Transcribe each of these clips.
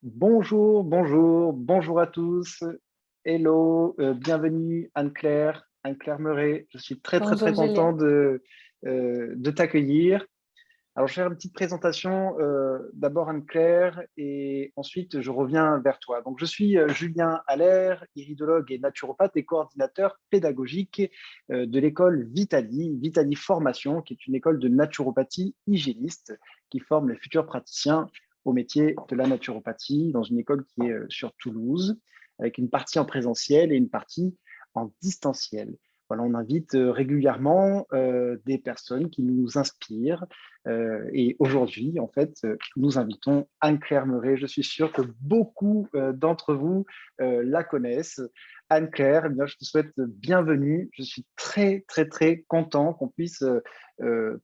Bonjour, bonjour, bonjour à tous. Hello, bienvenue Anne-Claire, Anne-Claire Meuret. Je suis très, très, Bonjour très content Julien. de t'accueillir. Alors, je vais faire une petite présentation, d'abord Anne-Claire, et ensuite je reviens vers toi. Donc, je suis Julien Allaire, iridologue et naturopathe et coordinateur pédagogique de l'école Vitali, Vitali Formation, qui est une école de naturopathie hygiéniste qui forme les futurs praticiens au métier de la naturopathie dans une école qui est sur Toulouse, avec une partie en présentiel et une partie en distanciel. Voilà, on invite régulièrement des personnes qui nous inspirent, et aujourd'hui, en fait, nous invitons Anne-Claire Meuret. Je suis sûr que beaucoup d'entre vous la connaissent. Anne-Claire, eh bien, je te souhaite bienvenue. Je suis très, très, très content qu'on puisse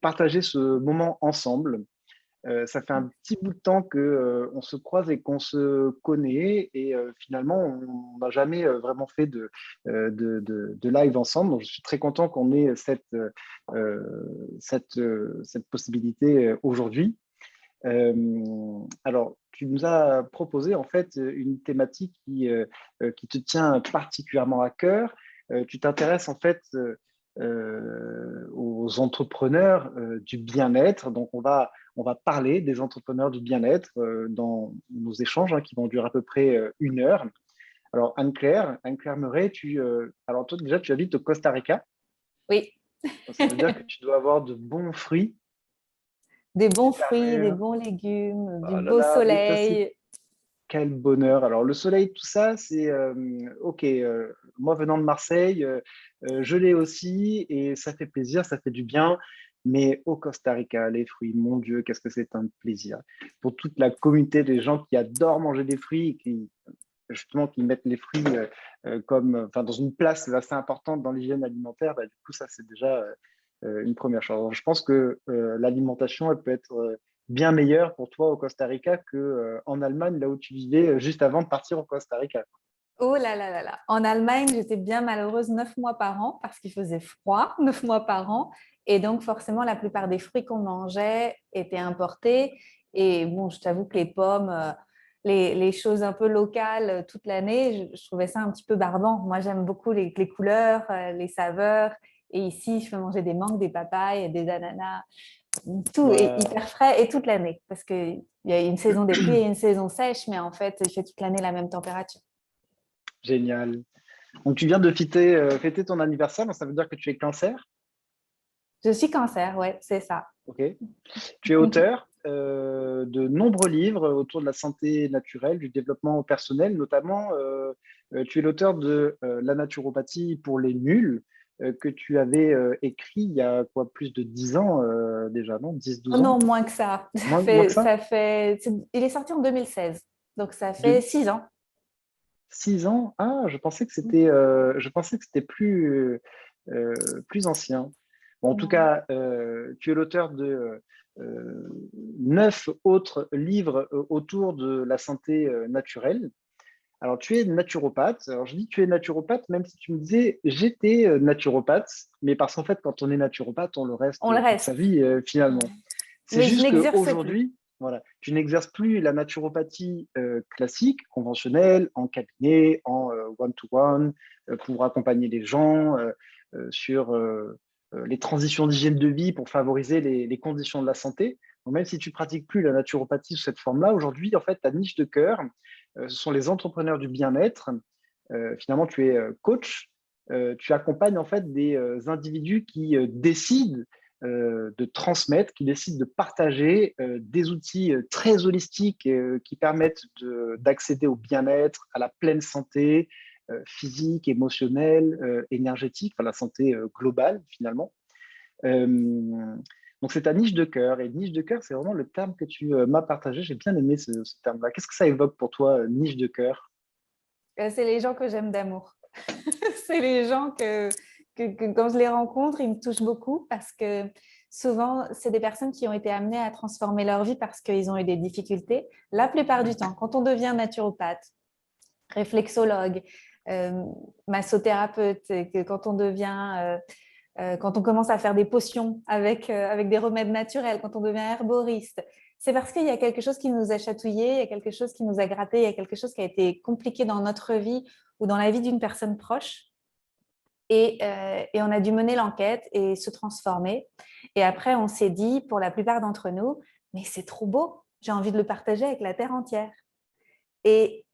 partager ce moment ensemble. Ça fait un petit bout de temps que on se croise et qu'on se connaît et finalement on n'a jamais vraiment fait de live ensemble. Donc je suis très content qu'on ait cette possibilité aujourd'hui. Alors tu nous as proposé en fait une thématique qui te tient particulièrement à cœur. Tu t'intéresses en fait aux entrepreneurs du bien-être. Donc on va parler des entrepreneurs du bien-être dans nos échanges qui vont durer à peu près 1 heure. Alors Anne-Claire Meuret, alors toi déjà tu habites au Costa Rica. Oui, Donc, ça veut dire que tu dois avoir de bons fruits, des bons super fruits, des mûrs. bons légumes, du Oh là beau là, mais ça c'est soleil. quel bonheur. Alors le soleil, tout ça, c'est ok. Moi venant de Marseille, je l'ai aussi et ça fait plaisir, ça fait du bien. Mais au Costa Rica, les fruits, mon Dieu, qu'est-ce que c'est un plaisir. Pour toute la communauté des gens qui adorent manger des fruits et qui, justement, qui mettent les fruits enfin, dans une place assez importante dans l'hygiène alimentaire, bah, du coup, ça, c'est déjà une première chose. Alors, je pense que l'alimentation, elle peut être bien meilleure pour toi au Costa Rica qu'en Allemagne, là où tu vivais juste avant de partir au Costa Rica. Oh là là là là. En Allemagne, j'étais bien malheureuse 9 mois par an parce qu'il faisait froid 9 mois par an. Et donc, forcément, la plupart des fruits qu'on mangeait étaient importés. Et bon, je t'avoue que les pommes, les choses un peu locales toute l'année, je trouvais ça un petit peu barbant. Moi, j'aime beaucoup les couleurs, les saveurs. Et ici, je peux manger des mangues, des papayes, des ananas. Tout est Ouais, hyper frais et toute l'année parce qu'il y a une saison des pluies et une saison sèche, mais en fait, il fait toute l'année la même température. génial. Donc, tu viens de fêter ton anniversaire, donc ça veut dire que tu es cancer. Je suis cancer, ouais, c'est ça. Ok. Tu es auteur de nombreux livres autour de la santé naturelle, du développement personnel, notamment tu es l'auteur de La naturopathie pour les nuls, que tu avais écrit il y a quoi, plus de 10 ans déjà, non? 10 Oh 12 ans? non, moins que ça. Moins que ça? Il est sorti en 2016, donc ça fait De 6 ans. 6 ans? Ah, je pensais que c'était plus ancien. Bon, en tout Non. cas, tu es l'auteur de euh, 9 autres livres autour de la santé naturelle. Alors, tu es naturopathe. Alors, je dis tu es naturopathe, même si tu me disais j'étais naturopathe, mais parce qu'en fait, quand on est naturopathe, on le reste On le toute sa reste. vie, finalement. C'est Mais je juste n'exerce plus. qu'aujourd'hui, voilà, tu n'exerces plus la naturopathie classique, conventionnelle, en cabinet, en one-to-one, pour accompagner les gens sur les transitions d'hygiène de vie pour favoriser les conditions de la santé. Donc, même si tu pratiques plus la naturopathie sous cette forme-là, aujourd'hui, en fait, ta niche de cœur, ce sont les entrepreneurs du bien-être. Finalement, tu es coach. Tu accompagnes en fait des individus qui décident de transmettre, qui décident de partager des outils très holistiques qui permettent d'accéder au bien-être, à la pleine santé physique, émotionnelle, énergétique, enfin la santé globale finalement. Euh, donc c'est ta niche de cœur. Et niche de cœur, c'est vraiment le terme que tu m'as partagé. J'ai bien aimé ce terme-là. Qu'est-ce que ça évoque pour toi, niche de cœur? C'est les gens que j'aime d'amour. C'est les gens que quand je les rencontre, ils me touchent beaucoup parce que souvent, c'est des personnes qui ont été amenées à transformer leur vie parce qu'ils ont eu des difficultés. La plupart du temps, quand on devient naturopathe, réflexologue, euh, massothérapeute, et que quand on devient, quand on commence à faire des potions avec des remèdes naturels, quand on devient herboriste, c'est parce qu'il y a quelque chose qui nous a chatouillé, il y a quelque chose qui nous a gratté, il y a quelque chose qui a été compliqué dans notre vie ou dans la vie d'une personne proche. Et on a dû mener l'enquête et se transformer. Et après, on s'est dit, pour la plupart d'entre nous, mais c'est trop beau, j'ai envie de le partager avec la Terre entière. Et,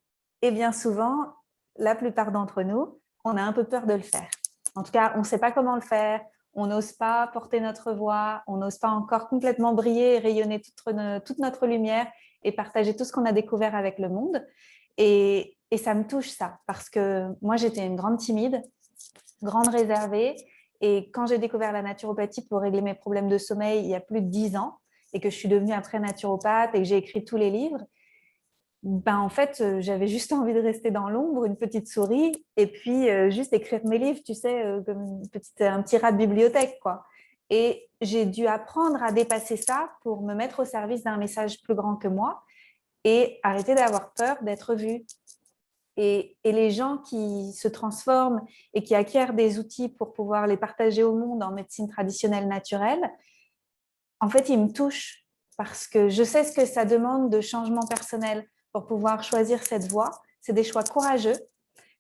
et bien souvent, la plupart d'entre nous, on a un peu peur de le faire. En tout cas, on ne sait pas comment le faire, on n'ose pas porter notre voix, on n'ose pas encore complètement briller et rayonner toute notre lumière et partager tout ce qu'on a découvert avec le monde. Et ça me touche ça, parce que moi, j'étais une grande timide, grande réservée. Et quand j'ai découvert la naturopathie pour régler mes problèmes de sommeil il y a plus de 10 ans, et que je suis devenue après naturopathe et que j'ai écrit tous les livres, ben en fait, j'avais juste envie de rester dans l'ombre, une petite souris, et puis juste écrire mes livres, tu sais, comme un petit rat de bibliothèque, quoi. Et j'ai dû apprendre à dépasser ça pour me mettre au service d'un message plus grand que moi et arrêter d'avoir peur d'être vue. Et les gens qui se transforment et qui acquièrent des outils pour pouvoir les partager au monde en médecine traditionnelle naturelle, en fait, ils me touchent parce que je sais ce que ça demande de changement personnel pour pouvoir choisir cette voie. C'est des choix courageux.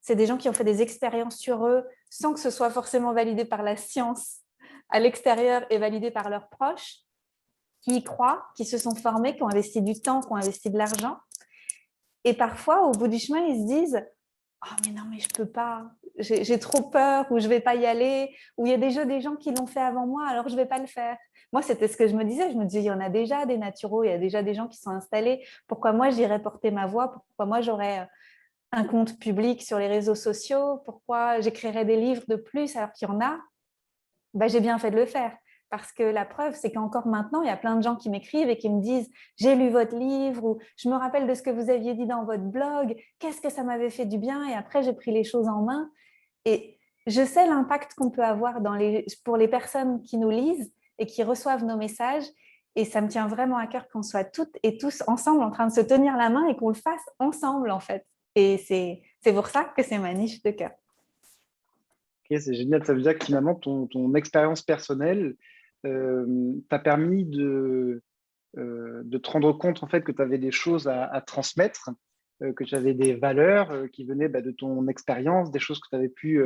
C'est des gens qui ont fait des expériences sur eux sans que ce soit forcément validé par la science à l'extérieur et validé par leurs proches, qui y croient, qui se sont formés, qui ont investi du temps, qui ont investi de l'argent. Et parfois, au bout du chemin, ils se disent « Oh, mais non, mais je peux pas, j'ai trop peur, ou je vais pas y aller, ou il y a déjà des gens qui l'ont fait avant moi, alors je vais pas le faire. » Moi, c'était ce que je me disais. Je me disais, il y en a déjà des naturaux, il y a déjà des gens qui sont installés. Pourquoi moi, j'irais porter ma voix? Pourquoi moi, j'aurais un compte public sur les réseaux sociaux? Pourquoi j'écrirais des livres de plus alors qu'il y en a? Ben, j'ai bien fait de le faire. Parce que la preuve, c'est qu'encore maintenant, il y a plein de gens qui m'écrivent et qui me disent « J'ai lu votre livre » ou « Je me rappelle de ce que vous aviez dit dans votre blog, qu'est-ce que ça m'avait fait du bien ?» Et après, j'ai pris les choses en main. Et je sais l'impact qu'on peut avoir pour les personnes qui nous lisent et qui reçoivent nos messages. Et ça me tient vraiment à cœur qu'on soit toutes et tous ensemble en train de se tenir la main et qu'on le fasse ensemble, en fait. Et c'est pour ça que c'est ma niche de cœur. Ok, c'est génial. Ça veut dire que finalement, ton expérience personnelle t'a permis de te rendre compte en fait que tu avais des choses à transmettre, que tu avais des valeurs qui venaient de ton expérience, des choses que tu avais pu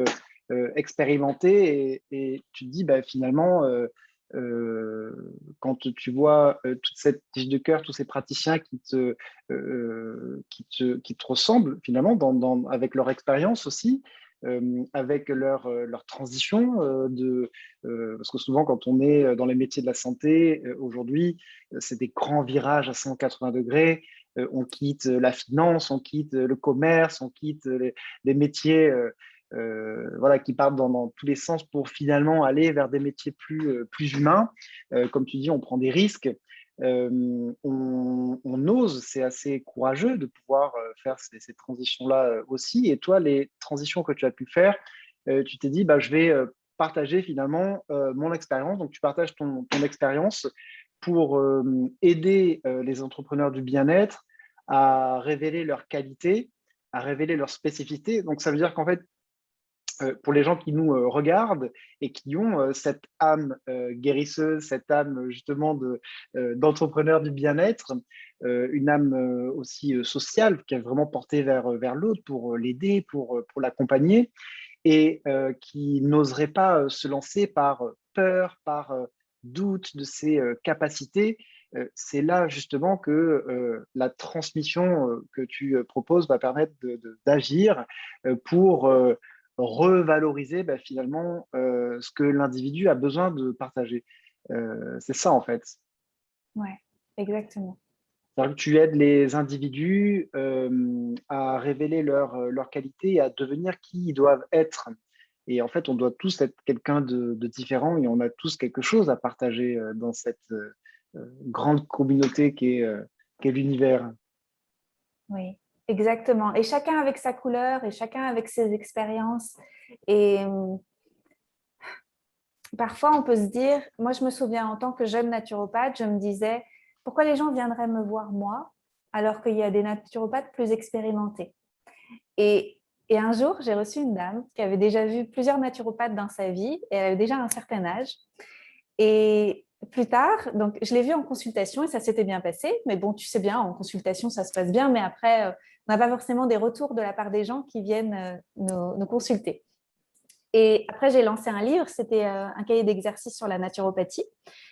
expérimenter et tu te dis finalement quand tu vois toute cette tige de cœur, tous ces praticiens qui te ressemblent finalement avec leur expérience aussi, avec leur transition parce que souvent quand on est dans les métiers de la santé aujourd'hui, c'est des grands virages à 180 degrés. On quitte la finance, on quitte le commerce, on quitte les métiers voilà, qui partent dans tous les sens pour finalement aller vers des métiers plus humains. Comme tu dis, on prend des risques. On ose, c'est assez courageux de pouvoir faire ces transitions-là aussi. Et toi, les transitions que tu as pu faire, tu t'es dit, je vais partager finalement mon expérience. Donc, tu partages ton expérience pour aider les entrepreneurs du bien-être à révéler leurs qualités, à révéler leurs spécificités. Donc, ça veut dire qu'en fait, pour les gens qui nous regardent et qui ont cette âme guérisseuse, cette âme justement d'entrepreneur du bien-être, une âme aussi sociale qui est vraiment portée vers l'autre pour l'aider, pour l'accompagner et qui n'oserait pas se lancer par peur, par doute de ses capacités. C'est là justement que la transmission que tu proposes va permettre d'agir pour revaloriser finalement ce que l'individu a besoin de partager. C'est ça en fait. Ouais, exactement. C'est-à-dire que tu aides les individus à révéler leur qualité et à devenir qui ils doivent être. Et en fait, on doit tous être quelqu'un de différent et on a tous quelque chose à partager dans cette grande communauté qu'est l'univers. Oui, exactement. Et chacun avec sa couleur et chacun avec ses expériences. Et parfois, on peut se dire, moi je me souviens en tant que jeune naturopathe, je me disais, pourquoi les gens viendraient me voir moi alors qu'il y a des naturopathes plus expérimentés? Et, et un jour, j'ai reçu une dame qui avait déjà vu plusieurs naturopathes dans sa vie et elle avait déjà un certain âge. Et plus tard, donc je l'ai vu en consultation et ça s'était bien passé. Mais bon, tu sais bien, en consultation, ça se passe bien, mais après, on n'a pas forcément des retours de la part des gens qui viennent nous consulter. Et après, j'ai lancé un livre, c'était un cahier d'exercices sur la naturopathie.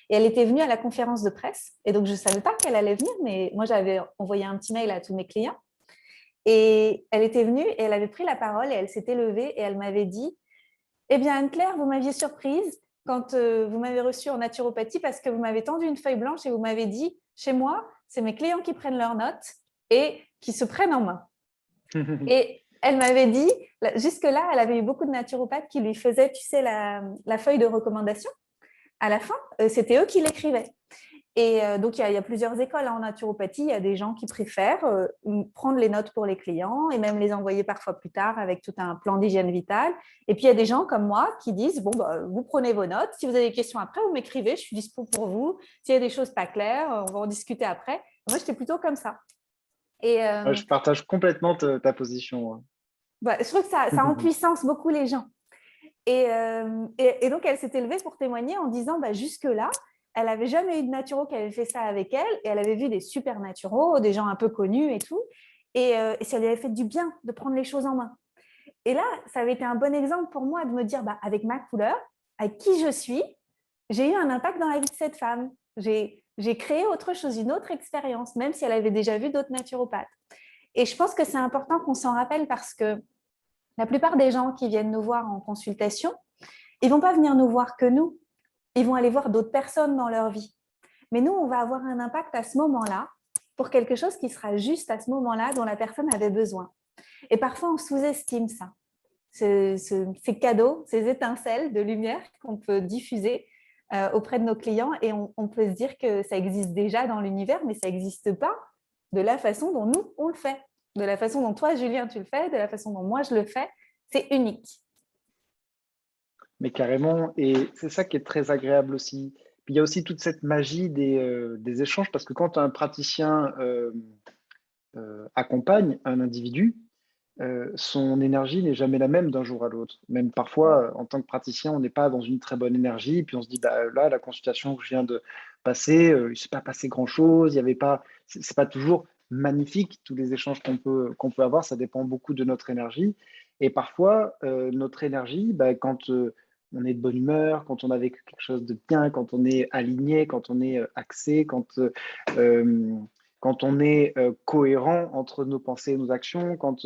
Et elle était venue à la conférence de presse. Et donc, je ne savais pas qu'elle allait venir, mais moi, j'avais envoyé un petit mail à tous mes clients. Et elle était venue et elle avait pris la parole et elle s'était levée et elle m'avait dit, eh bien, Anne-Claire, vous m'aviez surprise quand vous m'avez reçue en naturopathie parce que vous m'avez tendu une feuille blanche et vous m'avez dit, chez moi, c'est mes clients qui prennent leurs notes et qui se prennent en main. Et elle m'avait dit, jusque-là, elle avait eu beaucoup de naturopathes qui lui faisaient, tu sais, la feuille de recommandation. À la fin, c'était eux qui l'écrivaient. Et donc, il y a plusieurs écoles en naturopathie. Il y a des gens qui préfèrent prendre les notes pour les clients et même les envoyer parfois plus tard avec tout un plan d'hygiène vitale. Et puis, il y a des gens comme moi qui disent, bon, bah, vous prenez vos notes. Si vous avez des questions après, vous m'écrivez. Je suis dispo pour vous. S'il y a des choses pas claires, on va en discuter après. Moi, j'étais plutôt comme ça. Et Ouais, je partage complètement ta position. bah, je trouve que ça en puissance beaucoup les gens. Et donc, elle s'était levée pour témoigner en disant, bah, jusque-là, elle n'avait jamais eu de naturo qui avait fait ça avec elle, et elle avait vu des super naturaux, des gens un peu connus et tout, et ça lui avait fait du bien de prendre les choses en main. Et là, ça avait été un bon exemple pour moi de me dire, bah, avec ma couleur, avec qui je suis, j'ai eu un impact dans la vie de cette femme. J'ai créé autre chose, une autre expérience, même si elle avait déjà vu d'autres naturopathes. Et je pense que c'est important qu'on s'en rappelle parce que la plupart des gens qui viennent nous voir en consultation, ils ne vont pas venir nous voir que nous. Ils vont aller voir d'autres personnes dans leur vie. Mais nous, on va avoir un impact à ce moment-là pour quelque chose qui sera juste à ce moment-là dont la personne avait besoin. Et parfois, on sous-estime ça. Ces cadeaux, ces étincelles de lumière qu'on peut diffuser auprès de nos clients et on peut se dire que ça existe déjà dans l'univers, mais ça n'existe pas de la façon dont nous, on le fait. De la façon dont toi, Julien, tu le fais, de la façon dont moi, je le fais. C'est unique. Mais carrément, et c'est ça qui est très agréable aussi. Puis il y a aussi toute cette magie des échanges, parce que quand un praticien accompagne un individu, son énergie n'est jamais la même d'un jour à l'autre. Même parfois, en tant que praticien, on n'est pas dans une très bonne énergie, puis on se dit, bah, là, la consultation que je viens de passer, il ne s'est pas passé grand-chose, il y avait pas, c'est pas toujours magnifique, tous les échanges qu'on peut avoir, ça dépend beaucoup de notre énergie. Et parfois, notre énergie, bah, quand on est de bonne humeur, quand on a vécu quelque chose de bien, quand on est aligné, quand on est axé, euh, quand on est cohérent entre nos pensées et nos actions, quand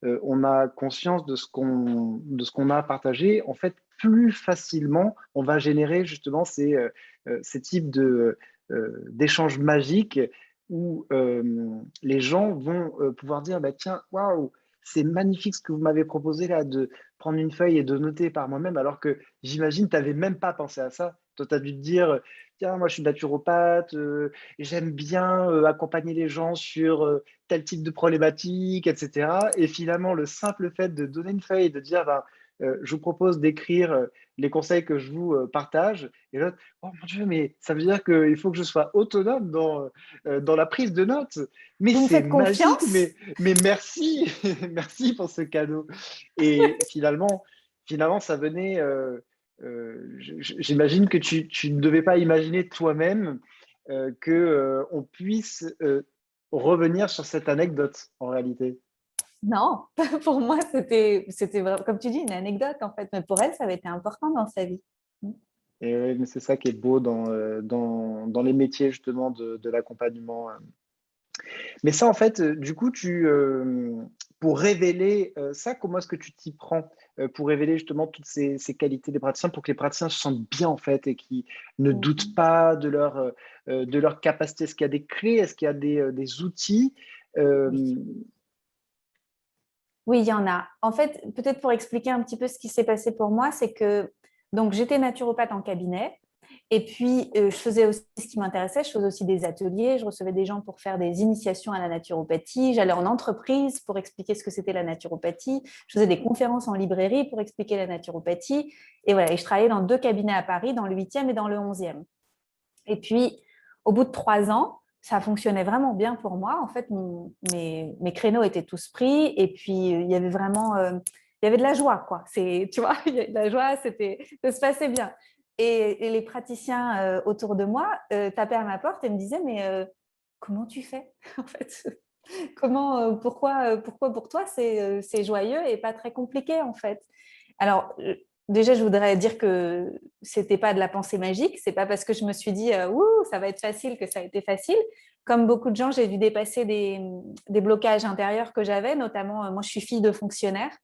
on a conscience de ce qu'on a partagé, en fait, plus facilement, on va générer justement ces types d'échanges magiques où les gens vont pouvoir dire, bah, tiens, waouh, c'est magnifique ce que vous m'avez proposé là, de prendre une feuille et de noter par moi-même, alors que j'imagine, tu n'avais même pas pensé à ça. Toi, tu as dû te dire, tiens, moi, je suis naturopathe, j'aime bien accompagner les gens sur tel type de problématique, etc. Et finalement, le simple fait de donner une feuille et de dire, ben, je vous propose d'écrire les conseils que je vous partage. Et là, oh mon Dieu, mais ça veut dire qu'il faut que je sois autonome dans la prise de notes. Mais Vous me c'est faites magique, confiance? mais merci, merci pour ce cadeau. Et finalement ça venait, j'imagine que tu ne devais pas imaginer toi-même qu'on puisse revenir sur cette anecdote en réalité. Non, pour moi, c'était vraiment, comme tu dis, une anecdote en fait. Mais pour elle, ça avait été important dans sa vie. Et oui, mais c'est ça qui est beau dans les métiers justement de l'accompagnement. Mais ça, en fait, du coup, pour révéler ça, comment est-ce que tu t'y prends pour révéler justement toutes ces qualités des praticiens, pour que les praticiens se sentent bien en fait et qui ne doutent Mhm. pas de leur capacité? Est-ce qu'il y a des clés? Est-ce qu'il y a des outils? Oui. Euh, Oui, il y en a. En fait, peut-être pour expliquer un petit peu ce qui s'est passé pour moi, c'est que donc j'étais naturopathe en cabinet et puis je faisais aussi ce qui m'intéressait, je faisais aussi des ateliers, je recevais des gens pour faire des initiations à la naturopathie, j'allais en entreprise pour expliquer ce que c'était la naturopathie, je faisais des conférences en librairie pour expliquer la naturopathie et voilà, et je travaillais dans 2 cabinets à Paris, dans le 8e et dans le 11e. Et puis, au bout de 3 ans, ça fonctionnait vraiment bien pour moi. En fait, mes créneaux étaient tous pris et puis il y avait vraiment il y avait de la joie, quoi. Tu vois, il y avait de la joie, ça se passait bien. Et les praticiens autour de moi tapaient à ma porte et me disaient, mais comment tu fais en fait? Pourquoi pour toi c'est joyeux et pas très compliqué en fait? Alors déjà je voudrais dire que c'était pas de la pensée magique, c'est pas parce que je me suis dit ouh ça va être facile que ça a été facile. Comme beaucoup de gens, j'ai dû dépasser des blocages intérieurs que j'avais, notamment moi je suis fille de fonctionnaire.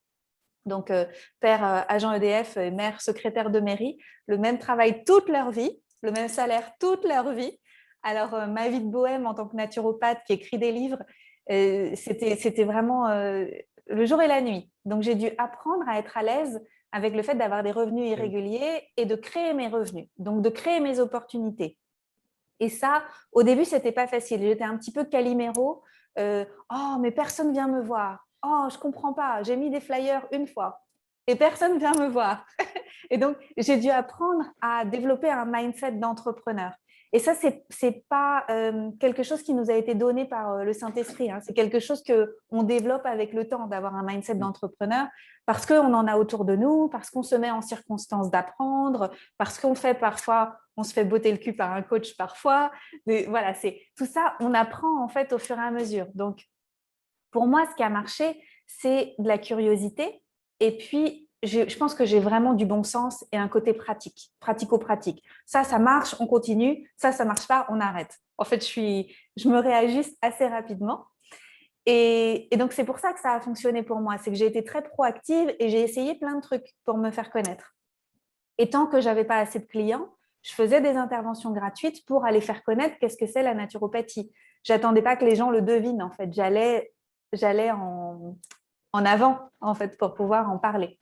Donc, père agent EDF et mère secrétaire de mairie, le même travail toute leur vie, le même salaire toute leur vie. Alors, ma vie de bohème en tant que naturopathe qui écrit des livres, c'était vraiment le jour et la nuit. Donc, j'ai dû apprendre à être à l'aise avec le fait d'avoir des revenus irréguliers et de créer mes revenus, donc de créer mes opportunités. Et ça, au début, c'était pas facile. J'étais un petit peu caliméro. Oh, mais personne vient me voir. Oh, je comprends pas. J'ai mis des flyers une fois et personne vient me voir. Et donc, j'ai dû apprendre à développer un mindset d'entrepreneur. Et ça, c'est pas quelque chose qui nous a été donné par le Saint-Esprit. Hein. C'est quelque chose qu'on développe avec le temps, d'avoir un mindset d'entrepreneur, parce qu'on en a autour de nous, parce qu'on se met en circonstance d'apprendre, parce qu'on fait parfois, on se fait botter le cul par un coach parfois. Mais voilà, c'est tout ça, on apprend en fait au fur et à mesure. Donc, pour moi, ce qui a marché, c'est de la curiosité. Et puis, je pense que j'ai vraiment du bon sens et un côté pratique, pratico-pratique. Ça marche, on continue. Ça marche pas, on arrête. En fait, je me réajuste assez rapidement. Et donc, c'est pour ça que ça a fonctionné pour moi. C'est que j'ai été très proactive et j'ai essayé plein de trucs pour me faire connaître. Et tant que j'avais pas assez de clients, je faisais des interventions gratuites pour aller faire connaître qu'est-ce que c'est la naturopathie. J'attendais pas que les gens le devinent, en fait. J'allais en avant, en fait, pour pouvoir en parler.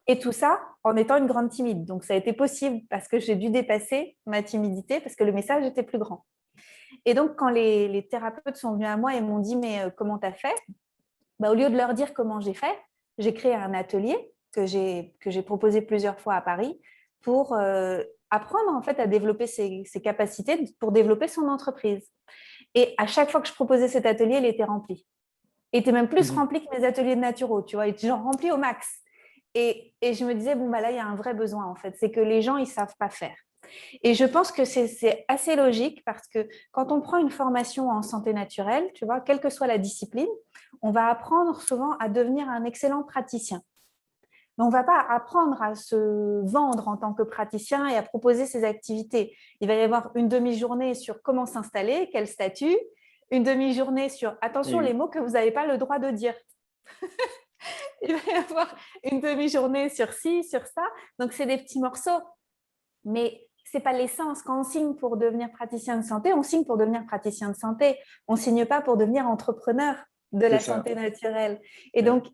Et tout ça en étant une grande timide. Donc, ça a été possible parce que j'ai dû dépasser ma timidité parce que le message était plus grand. Et donc, quand les thérapeutes sont venus à moi et m'ont dit, mais comment tu as fait? Bah, au lieu de leur dire comment j'ai fait, j'ai créé un atelier que j'ai proposé plusieurs fois à Paris pour apprendre en fait à développer ses capacités pour développer son entreprise. Et à chaque fois que je proposais cet atelier, il était rempli. Il était même plus rempli que mes ateliers de naturo, tu vois, il était genre rempli au max. Et je me disais, bon, bah là, il y a un vrai besoin en fait, c'est que les gens, ils ne savent pas faire. Et je pense que c'est assez logique parce que quand on prend une formation en santé naturelle, tu vois, quelle que soit la discipline, on va apprendre souvent à devenir un excellent praticien. Mais on ne va pas apprendre à se vendre en tant que praticien et à proposer ses activités. Il va y avoir une demi-journée sur comment s'installer, quel statut, une demi-journée sur attention les mots que vous n'avez pas le droit de dire. Il va y avoir une demi-journée sur ci, sur ça. Donc, c'est des petits morceaux. Mais ce n'est pas l'essence. Quand on signe pour devenir praticien de santé, on signe pour devenir praticien de santé. On ne signe pas pour devenir entrepreneur de la santé naturelle. Et donc,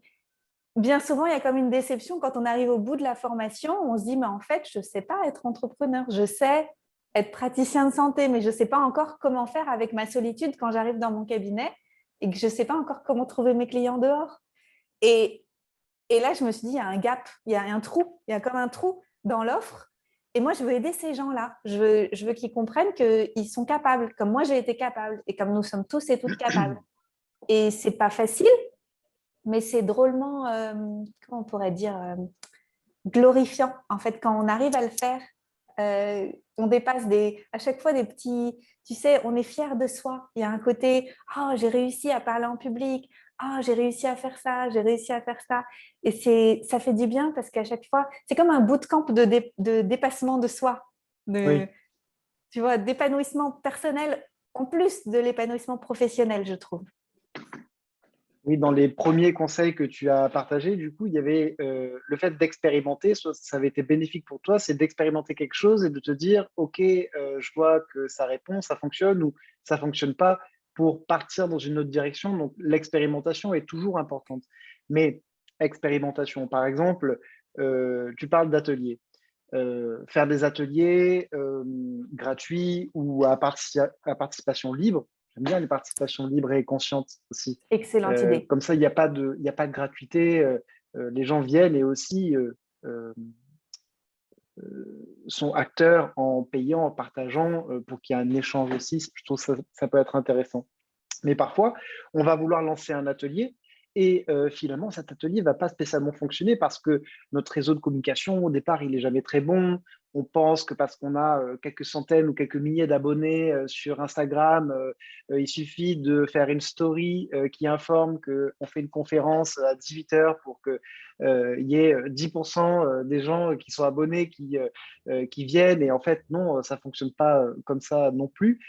bien souvent, il y a comme une déception quand on arrive au bout de la formation. On se dit, mais en fait, je ne sais pas être entrepreneur. Je sais être praticien de santé, mais je ne sais pas encore comment faire avec ma solitude quand j'arrive dans mon cabinet et que je ne sais pas encore comment trouver mes clients dehors. Et là, je me suis dit, il y a un gap, il y a un trou, il y a comme un trou dans l'offre. Et moi, je veux aider ces gens-là. Je veux qu'ils comprennent qu'ils sont capables, comme moi, j'ai été capable, et comme nous sommes tous et toutes capables. Et ce n'est pas facile, mais c'est drôlement, comment on pourrait dire, glorifiant. En fait, quand on arrive à le faire, on dépasse à chaque fois des petits, tu sais, on est fier de soi. Il y a un côté, oh, j'ai réussi à parler en public, oh, j'ai réussi à faire ça, j'ai réussi à faire ça. Et ça fait du bien parce qu'à chaque fois, c'est comme un bootcamp de dépassement de soi, Oui. tu vois, d'épanouissement personnel en plus de l'épanouissement professionnel, je trouve. Oui, dans les premiers conseils que tu as partagés, du coup, il y avait le fait d'expérimenter, soit ça avait été bénéfique pour toi, c'est d'expérimenter quelque chose et de te dire, OK, je vois que ça répond, ça fonctionne ou ça fonctionne pas pour partir dans une autre direction. Donc, l'expérimentation est toujours importante. Mais expérimentation, par exemple, tu parles d'ateliers. Faire des ateliers gratuits ou à participation libre. J'aime bien les participations libres et conscientes aussi. Excellente idée. Comme ça, il n'y a pas de gratuité. Les gens viennent et aussi euh, sont acteurs en payant, en partageant pour qu'il y ait un échange aussi. Je trouve que ça peut être intéressant. Mais parfois, on va vouloir lancer un atelier et finalement, cet atelier ne va pas spécialement fonctionner parce que notre réseau de communication, au départ, il n'est jamais très bon. on pense que parce qu'on a quelques centaines ou quelques milliers d'abonnés sur Instagram, il suffit de faire une story qui informe qu'on fait une conférence à 18 h pour qu'il y ait 10% des gens qui sont abonnés qui viennent. Et en fait, non, ça ne fonctionne pas comme ça non plus.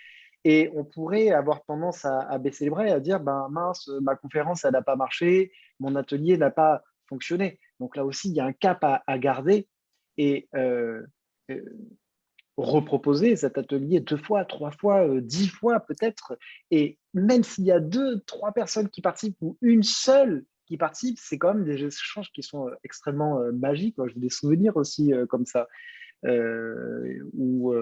Et on pourrait avoir tendance à baisser les bras et à dire, ben mince, ma conférence, elle n'a pas marché, mon atelier n'a pas fonctionné. Donc là aussi, il y a un cap à garder et euh, reproposer cet atelier 2 fois, 3 fois, 10 fois peut-être. Et même s'il y a 2, 3 personnes qui participent ou une seule qui participe, c'est quand même des échanges qui sont extrêmement magiques. Moi, j'ai des souvenirs aussi comme ça où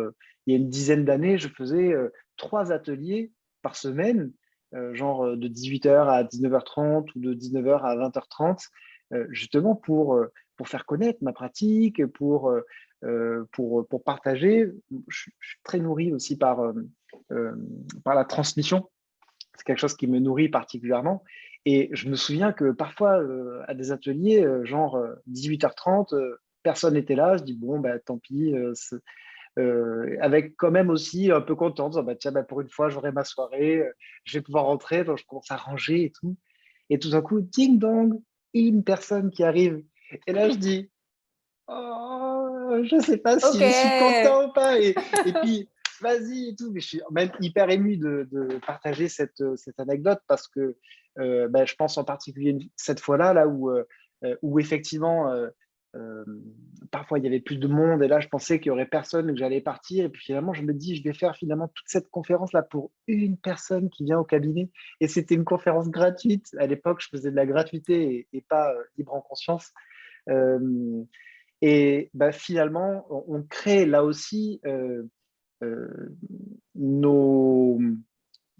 il y a une dizaine d'années, je faisais 3 ateliers par semaine, genre de 18 h à 19 h 30 ou de 19 h à 20 h 30, justement pour faire connaître ma pratique, pour partager. Je suis très nourri aussi par la transmission. C'est quelque chose qui me nourrit particulièrement. Et je me souviens que parfois, à des ateliers, genre 18 h 30, personne n'était là. Je dis, bon, bah, tant pis. Avec quand même aussi un peu content, en disant, bah, tiens, bah, pour une fois, j'aurai ma soirée, je vais pouvoir rentrer. Donc, je commence à ranger et tout. Et tout d'un coup, ding dong, une personne qui arrive. Et là, je dis, oh, je ne sais pas Ok. si je suis content ou pas. Et puis, vas-y et tout. Mais je suis même hyper ému de partager cette anecdote parce que bah, je pense en particulier cette fois-là, là où effectivement, euh, parfois il y avait plus de monde et là, je pensais qu'il n'y aurait personne et que j'allais partir. Et puis finalement, je me dis, je vais faire finalement toute cette conférence-là pour une personne qui vient au cabinet. Et c'était une conférence gratuite. À l'époque, je faisais de la gratuité et pas libre en conscience. Euh, et bah, finalement, on crée là aussi euh, nos...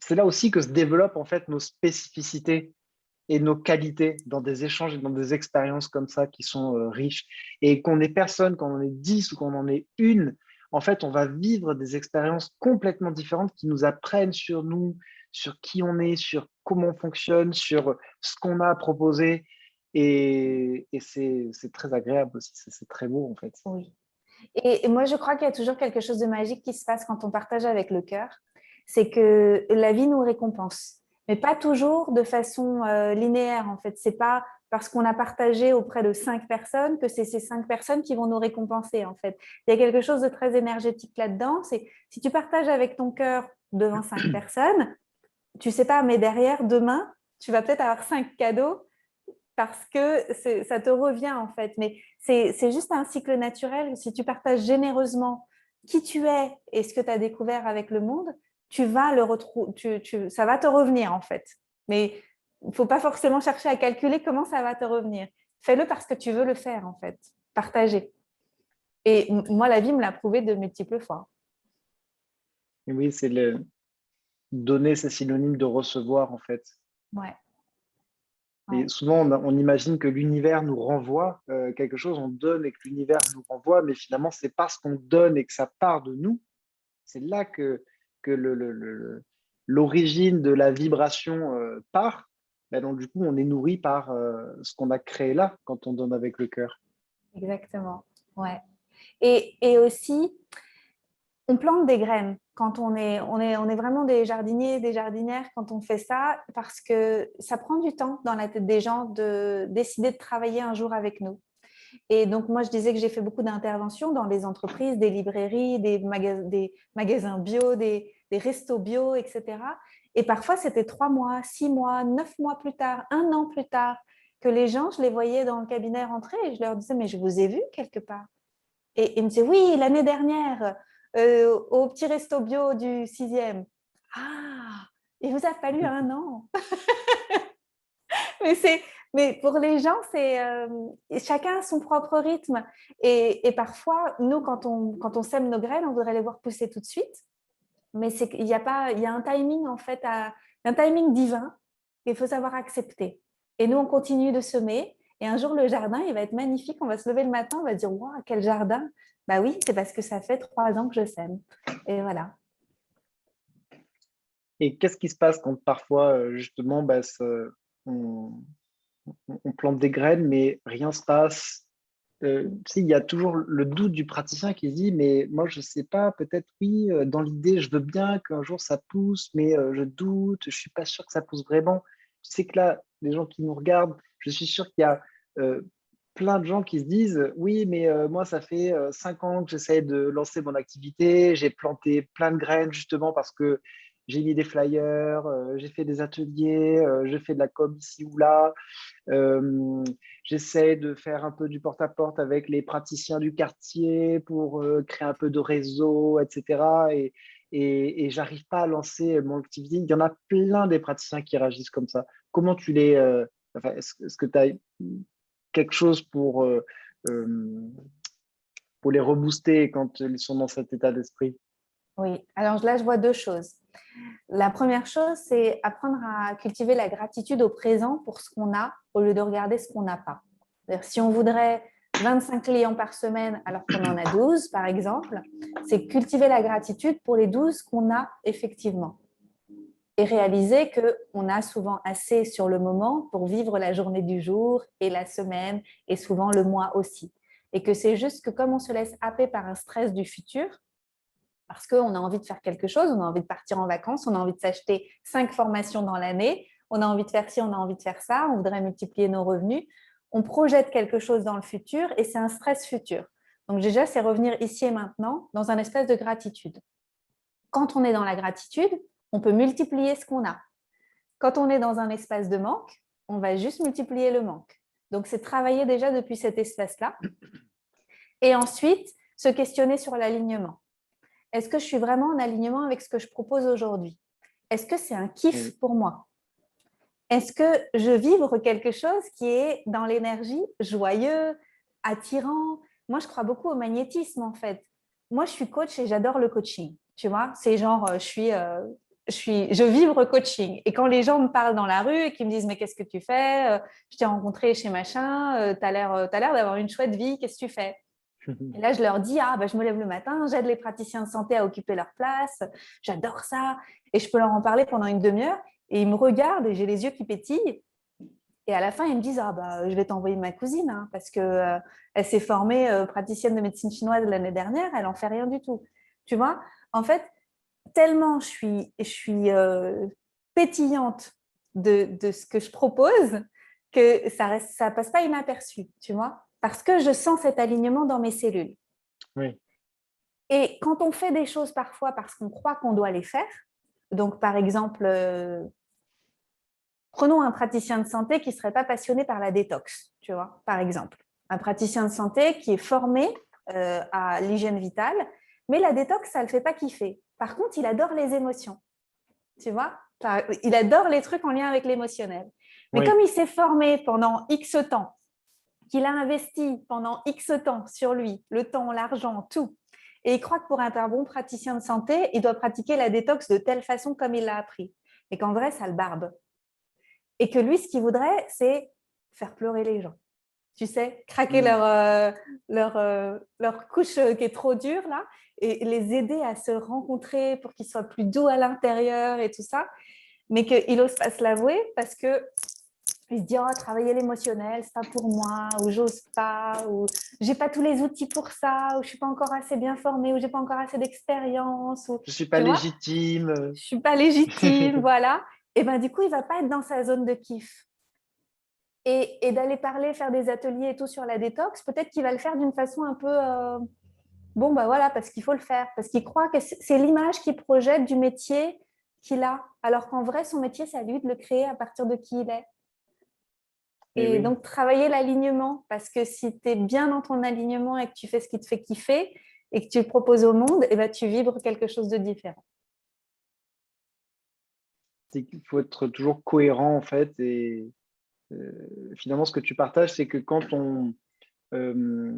C'est là aussi que se développent en fait nos spécificités et nos qualités dans des échanges et dans des expériences comme ça qui sont riches. Et qu'on ait personne, qu'on en ait 10 ou qu'on en ait une, en fait, on va vivre des expériences complètement différentes qui nous apprennent sur nous, sur qui on est, sur comment on fonctionne, sur ce qu'on a à proposer. Et c'est très agréable aussi, c'est très beau en fait. Oui. Et moi, je crois qu'il y a toujours quelque chose de magique qui se passe quand on partage avec le cœur. C'est que la vie nous récompense, mais pas toujours de façon linéaire, en fait. C'est pas parce qu'on a partagé auprès de 5 personnes que c'est ces 5 personnes qui vont nous récompenser, en fait. Il y a quelque chose de très énergétique là-dedans. C'est si tu partages avec ton cœur devant 5 personnes, tu sais pas, mais derrière, demain, tu vas peut-être avoir 5 cadeaux parce que ça te revient en fait. Mais c'est juste un cycle naturel. Si tu partages généreusement qui tu es et ce que tu as découvert avec le monde, tu vas le retrouver, ça va te revenir en fait. Mais il ne faut pas forcément chercher à calculer comment ça va te revenir. Fais-le parce que tu veux le faire en fait. Partager. Et moi, la vie me l'a prouvé de multiples fois. Et oui, c'est le donner, c'est synonyme de recevoir en fait. Ouais. Et Ouais. souvent, on imagine que l'univers nous renvoie quelque chose, on donne et que l'univers nous renvoie, mais finalement, c'est parce qu'on donne et que ça part de nous, c'est là que l'origine de la vibration part. Ben donc, du coup, on est nourri par ce qu'on a créé là quand on donne avec le cœur. Exactement. Ouais. Et aussi, on plante des graines quand on est vraiment des jardiniers, des jardinières quand on fait ça, parce que ça prend du temps dans la tête des gens de décider de travailler un jour avec nous. Et donc, moi, je disais que j'ai fait beaucoup d'interventions dans des entreprises, des librairies, des magasins bio, des restos bio, etc. Et parfois, c'était 3 mois, 6 mois, 9 mois plus tard, un an plus tard, que les gens, je les voyais dans le cabinet rentrer et je leur disais, mais je vous ai vu quelque part. Et il me disait, oui, l'année dernière, au petit resto bio du 6e. Ah, il vous a fallu un an. mais, mais pour les gens, chacun a son propre rythme. Et parfois, nous, quand on sème nos graines, on voudrait les voir pousser tout de suite. Mais il y a pas, il y a un timing, en fait, un timing divin qu'il faut savoir accepter. Et nous, on continue de semer. Et un jour, le jardin, il va être magnifique. On va se lever le matin, on va dire, waouh, quel jardin. Bah oui, c'est parce que ça fait 3 ans que je sème. Et voilà. Et qu'est-ce qui se passe quand parfois, justement, on, on plante des graines, mais rien ne se passe, tu sais, il y a toujours le doute du praticien qui se dit, mais moi, je sais pas, peut-être oui, dans l'idée, je veux bien qu'un jour ça pousse, mais je doute, je suis pas sûr que ça pousse vraiment. Tu sais que là, les gens qui nous regardent, je suis sûr qu'il y a euh, plein de gens qui se disent, oui, mais moi, ça fait 5 ans que j'essaie de lancer mon activité, j'ai planté plein de graines justement parce que j'ai mis des flyers, j'ai fait des ateliers, j'ai fait de la com ici ou là. Euh, J'essaie de faire un peu du porte-à-porte avec les praticiens du quartier pour créer un peu de réseau, etc. Et j'arrive pas à lancer mon activité. Il y en a plein des praticiens qui réagissent comme ça. Comment tu les... enfin, est-ce que tu as quelque chose euh, pour les rebooster quand ils sont dans cet état d'esprit? Oui, alors là, je vois deux choses. La première chose, c'est apprendre à cultiver la gratitude au présent pour ce qu'on a au lieu de regarder ce qu'on n'a pas. C'est-à-dire, si on voudrait 25 clients par semaine alors qu'on en a 12, par exemple, c'est cultiver la gratitude pour les 12 qu'on a effectivement et réaliser qu'on a souvent assez sur le moment pour vivre la journée du jour et la semaine et souvent le mois aussi. Et que c'est juste que comme on se laisse happer par un stress du futur, parce qu'on a envie de faire quelque chose, on a envie de partir en vacances, on a envie de s'acheter 5 formations dans l'année, on a envie de faire ci, on a envie de faire ça, on voudrait multiplier nos revenus. On projette quelque chose dans le futur et c'est un stress futur. Donc déjà, c'est revenir ici et maintenant dans un espèce de gratitude. Quand on est dans la gratitude, on peut multiplier ce qu'on a. Quand on est dans un espace de manque, on va juste multiplier le manque. Donc c'est travailler déjà depuis cet espace-là. Et ensuite, se questionner sur l'alignement. Est-ce que je suis vraiment en alignement avec ce que je propose aujourd'hui? Est-ce que c'est un kiff pour moi? Est-ce que je vibre quelque chose qui est dans l'énergie, joyeux, attirant? Moi, je crois beaucoup au magnétisme, en fait. Moi, je suis coach et j'adore le coaching. Tu vois, c'est genre, je vibre coaching. Et quand les gens me parlent dans la rue et qu'ils me disent, mais qu'est-ce que tu fais? Je t'ai rencontré chez machin, tu as l'air d'avoir une chouette vie, qu'est-ce que tu fais? Et là, je leur dis, ah, bah, je me lève le matin, j'aide les praticiens de santé à occuper leur place, j'adore ça. Et je peux leur en parler pendant une demi-heure. Et ils me regardent et j'ai les yeux qui pétillent. Et à la fin, ils me disent, ah, bah, je vais t'envoyer ma cousine, hein, parce qu'elle s'est formée praticienne de médecine chinoise l'année dernière, elle n'en fait rien du tout. Tu vois, en fait, tellement je suis pétillante de ce que je propose que ça passe pas inaperçu, tu vois, parce que je sens cet alignement dans mes cellules. Oui. Et quand on fait des choses parfois parce qu'on croit qu'on doit les faire, donc par exemple, prenons un praticien de santé qui ne serait pas passionné par la détox, tu vois, par exemple. Un praticien de santé qui est formé à l'hygiène vitale, mais la détox, ça ne le fait pas kiffer. Par contre, il adore les émotions, tu vois. Il adore les trucs en lien avec l'émotionnel. Mais Oui. comme il s'est formé pendant X temps, qu'il a investi pendant X temps sur lui, le temps, l'argent, tout, et il croit que pour être un bon praticien de santé, il doit pratiquer la détox de telle façon comme il l'a appris. Et qu'en vrai, ça le barbe. Et que lui, ce qu'il voudrait, c'est faire pleurer les gens. Tu sais, craquer leur couche qui est trop dure, là, et les aider à se rencontrer pour qu'ils soient plus doux à l'intérieur et tout ça. Mais qu'il n'ose pas se l'avouer parce que il se dit, oh, travailler l'émotionnel, c'est pas pour moi, ou j'ose pas, ou j'ai pas tous les outils pour ça, ou je suis pas encore assez bien formée, ou j'ai pas encore assez d'expérience, ou Je suis pas tu vois, légitime. je suis pas légitime, voilà. Et ben du coup, il va pas être dans sa zone de kiff. Et d'aller parler, faire des ateliers et tout sur la détox, peut-être qu'il va le faire d'une façon un peu bon, bah voilà, parce qu'il faut le faire, parce qu'il croit que c'est l'image qu'il projette du métier qu'il a, alors qu'en vrai, son métier, c'est à lui de le créer à partir de qui il est. Et Et oui. donc, travailler l'alignement, parce que si tu es bien dans ton alignement et que tu fais ce qui te fait kiffer et que tu le proposes au monde, et ben, tu vibres quelque chose de différent. C'est qu'il faut être toujours cohérent en fait. Et finalement, ce que tu partages, c'est que euh,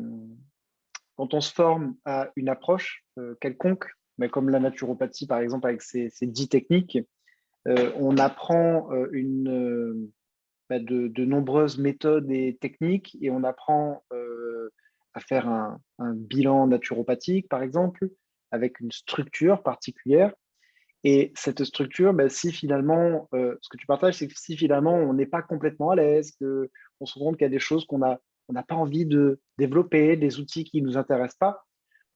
quand on se forme à une approche quelconque, mais comme la naturopathie par exemple avec ses 10 techniques, on apprend de nombreuses méthodes et techniques et on apprend à faire un bilan naturopathique par exemple avec une structure particulière. Et cette structure, si finalement, ce que tu partages, c'est que si finalement on n'est pas complètement à l'aise, qu'on se rend compte qu'il y a des choses on n'a pas envie de développer, des outils qui ne nous intéressent pas,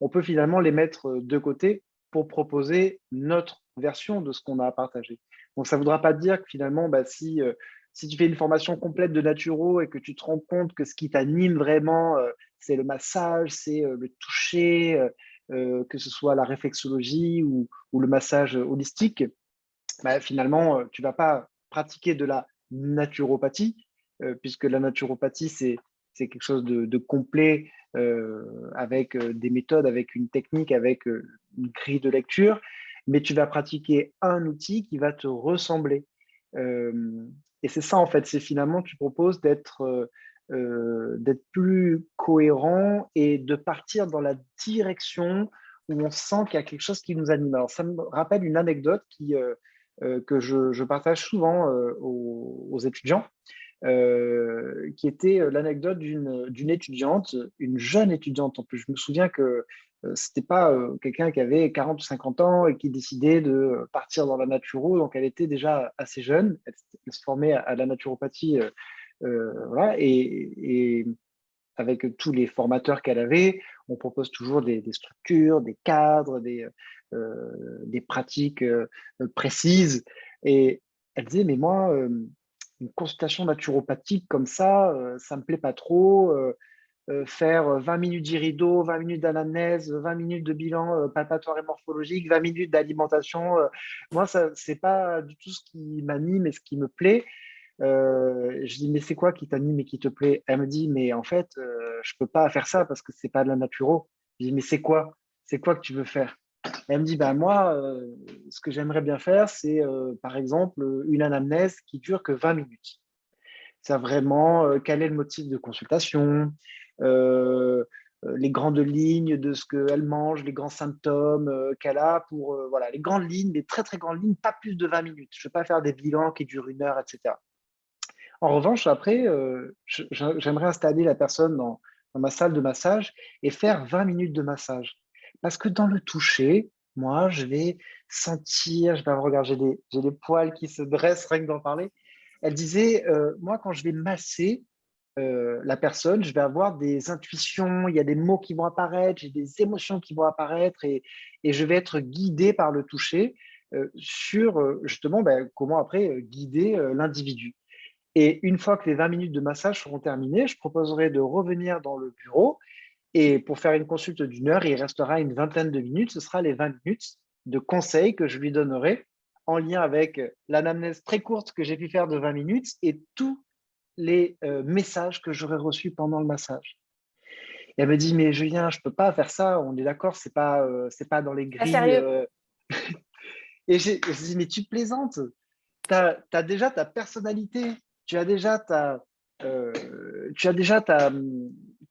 on peut finalement les mettre de côté pour proposer notre version de ce qu'on a à partager. Donc, ça ne voudra pas dire que finalement, si tu fais une formation complète de naturo et que tu te rends compte que ce qui t'anime vraiment, c'est le massage, c'est le toucher, que ce soit la réflexologie ou le massage holistique, finalement, tu ne vas pas pratiquer de la naturopathie, puisque la naturopathie, c'est quelque chose de complet avec des méthodes, avec une technique, avec une grille de lecture, mais tu vas pratiquer un outil qui va te ressembler. Et c'est ça, en fait, c'est finalement, tu proposes d'être plus cohérent et de partir dans la direction où on sent qu'il y a quelque chose qui nous anime. Alors, ça me rappelle une anecdote que je partage souvent aux étudiants, qui était l'anecdote d'une étudiante, une jeune étudiante en plus. Je me souviens que c'était pas quelqu'un qui avait 40 ou 50 ans et qui décidait de partir dans la naturo, donc elle était déjà assez jeune, elle se formait à la naturopathie, voilà, et avec tous les formateurs qu'elle avait, on propose toujours des structures, des cadres, des pratiques précises. Et elle disait, mais moi, une consultation naturopathique comme ça me plaît pas trop. Faire 20 minutes d'irido, 20 minutes d'anamnèse, 20 minutes de bilan palpatoire et morphologique, 20 minutes d'alimentation. Moi, ça, c'est pas du tout ce qui m'anime et ce qui me plaît. Je dis, mais c'est quoi qui t'anime et qui te plaît? Elle me dit, mais en fait, je peux pas faire ça parce que c'est pas de la naturo. Je dis, mais c'est quoi? C'est quoi que tu veux faire? Elle me dit, bah, moi, ce que j'aimerais bien faire, c'est par exemple une anamnèse qui dure que 20 minutes. C'est vraiment quel est le motif de consultation, euh, les grandes lignes de ce qu'elle mange, les grands symptômes qu'elle a pour voilà, les grandes lignes, les très très grandes lignes, pas plus de 20 minutes. Je ne vais pas faire des bilans qui durent 1 heure, etc. En revanche, après, j'aimerais installer la personne dans ma salle de massage et faire 20 minutes de massage. Parce que dans le toucher, moi, je vais sentir, je vais avoir, regarde, j'ai des poils qui se dressent rien que d'en parler. Elle disait, moi, quand je vais masser la personne, je vais avoir des intuitions, il y a des mots qui vont apparaître, j'ai des émotions qui vont apparaître et je vais être guidé par le toucher sur justement comment après guider l'individu. Et une fois que les 20 minutes de massage seront terminées, je proposerai de revenir dans le bureau et pour faire une consulte d'1 heure, il restera une vingtaine de minutes. Ce sera les 20 minutes de conseils que je lui donnerai en lien avec l'anamnèse très courte que j'ai pu faire de 20 minutes et tous les messages que j'aurai reçus pendant le massage. Et elle me dit, mais Julien, je ne peux pas faire ça, on est d'accord, c'est pas dans les Pas grilles. sérieux. Et je dis, mais tu plaisantes, tu as déjà ta personnalité, tu as déjà ta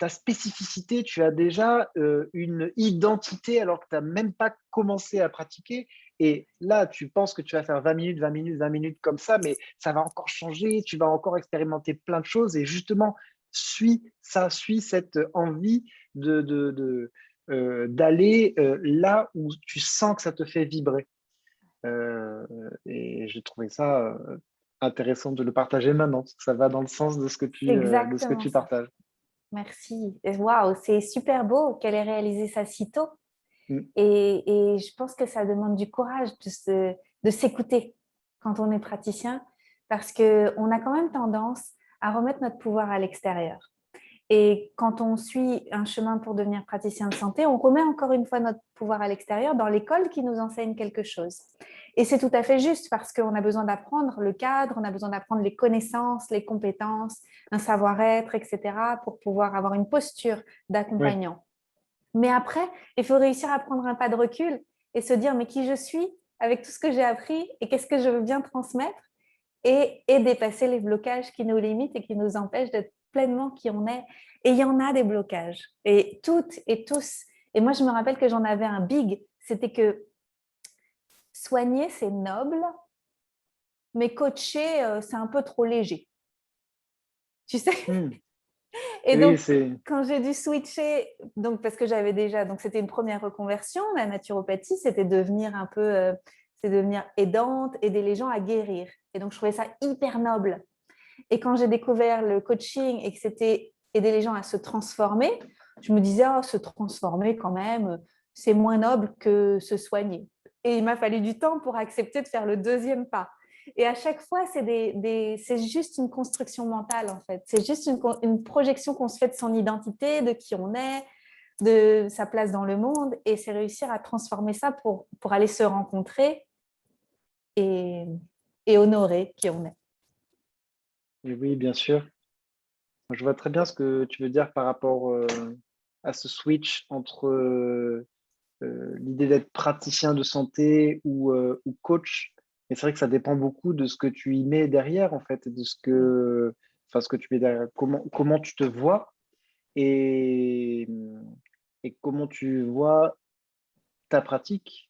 spécificité, tu as déjà une identité alors que tu n'as même pas commencé à pratiquer. Et là, tu penses que tu vas faire 20 minutes, 20 minutes, 20 minutes comme ça, mais ça va encore changer, tu vas encore expérimenter plein de choses. Et justement, suis cette envie d'aller là où tu sens que ça te fait vibrer. Et j'ai trouvé ça intéressant de le partager maintenant, parce que ça va dans le sens C'est de ce que exactement tu ça. partages. Merci. Waouh, c'est super beau qu'elle ait réalisé ça si tôt. Mm. Et je pense que ça demande du courage de s'écouter quand on est praticien, parce qu'on a quand même tendance à remettre notre pouvoir à l'extérieur. Et quand on suit un chemin pour devenir praticien de santé, on remet encore une fois notre pouvoir à l'extérieur dans l'école qui nous enseigne quelque chose. Et c'est tout à fait juste parce qu'on a besoin d'apprendre le cadre, on a besoin d'apprendre les connaissances, les compétences, un savoir-être, etc., pour pouvoir avoir une posture Oui, d'accompagnant. Mais après, il faut réussir à prendre un pas de recul et se dire, mais qui je suis avec tout ce que j'ai appris et qu'est-ce que je veux bien transmettre et dépasser les blocages qui nous limitent et qui nous empêchent d'être pleinement qui on est. Et il y en a des blocages, et toutes et tous. Et moi, je me rappelle que j'en avais un big, c'était que soigner, c'est noble, mais coacher, c'est un peu trop léger. Tu sais. mm. Et Oui, donc, c'est quand j'ai dû switcher, donc parce que j'avais déjà, donc c'était une première reconversion, la naturopathie, c'était devenir un peu, c'est devenir aidante, aider les gens à guérir. Et donc, je trouvais ça hyper noble. Et quand j'ai découvert le coaching et que c'était aider les gens à se transformer, je me disais, oh, se transformer quand même, c'est moins noble que se soigner. Et il m'a fallu du temps pour accepter de faire le deuxième pas. Et à chaque fois, c'est juste une construction mentale, en fait. C'est juste une projection qu'on se fait de son identité, de qui on est, de sa place dans le monde. Et c'est réussir à transformer ça pour aller se rencontrer et, et honorer qui on est. Et oui, bien sûr. Je vois très bien ce que tu veux dire par rapport à ce switch entre l'idée d'être praticien de santé ou coach. Et c'est vrai que ça dépend beaucoup de ce que tu y mets derrière, en fait, de enfin, ce que tu mets derrière, comment tu te vois et, et comment tu vois ta pratique.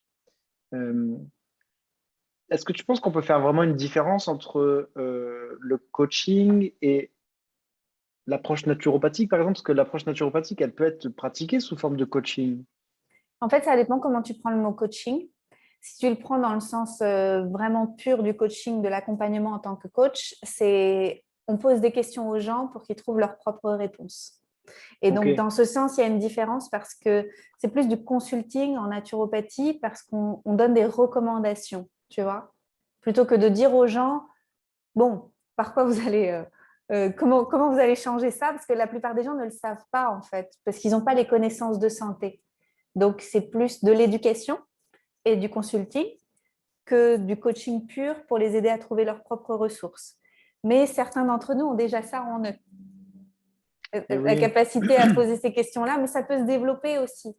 Euh, Est-ce que tu penses qu'on peut faire vraiment une différence entre le coaching et l'approche naturopathique, par exemple? Parce que l'approche naturopathique, elle peut être pratiquée sous forme de coaching. En fait, ça dépend comment tu prends le mot coaching. Si tu le prends dans le sens vraiment pur du coaching, de l'accompagnement en tant que coach, on pose des questions aux gens pour qu'ils trouvent leurs propres réponses. Et Ok, donc, dans ce sens, il y a une différence parce que c'est plus du consulting en naturopathie parce qu'on donne des recommandations, tu vois, plutôt que de dire aux gens, bon, par quoi vous allez, comment vous allez changer ça? Parce que la plupart des gens ne le savent pas, en fait, parce qu'ils n'ont pas les connaissances de santé. Donc, c'est plus de l'éducation et du consulting que du coaching pur pour les aider à trouver leurs propres ressources. Mais certains d'entre nous ont déjà ça en eux, et la oui, capacité à poser ces questions-là, mais ça peut se développer aussi.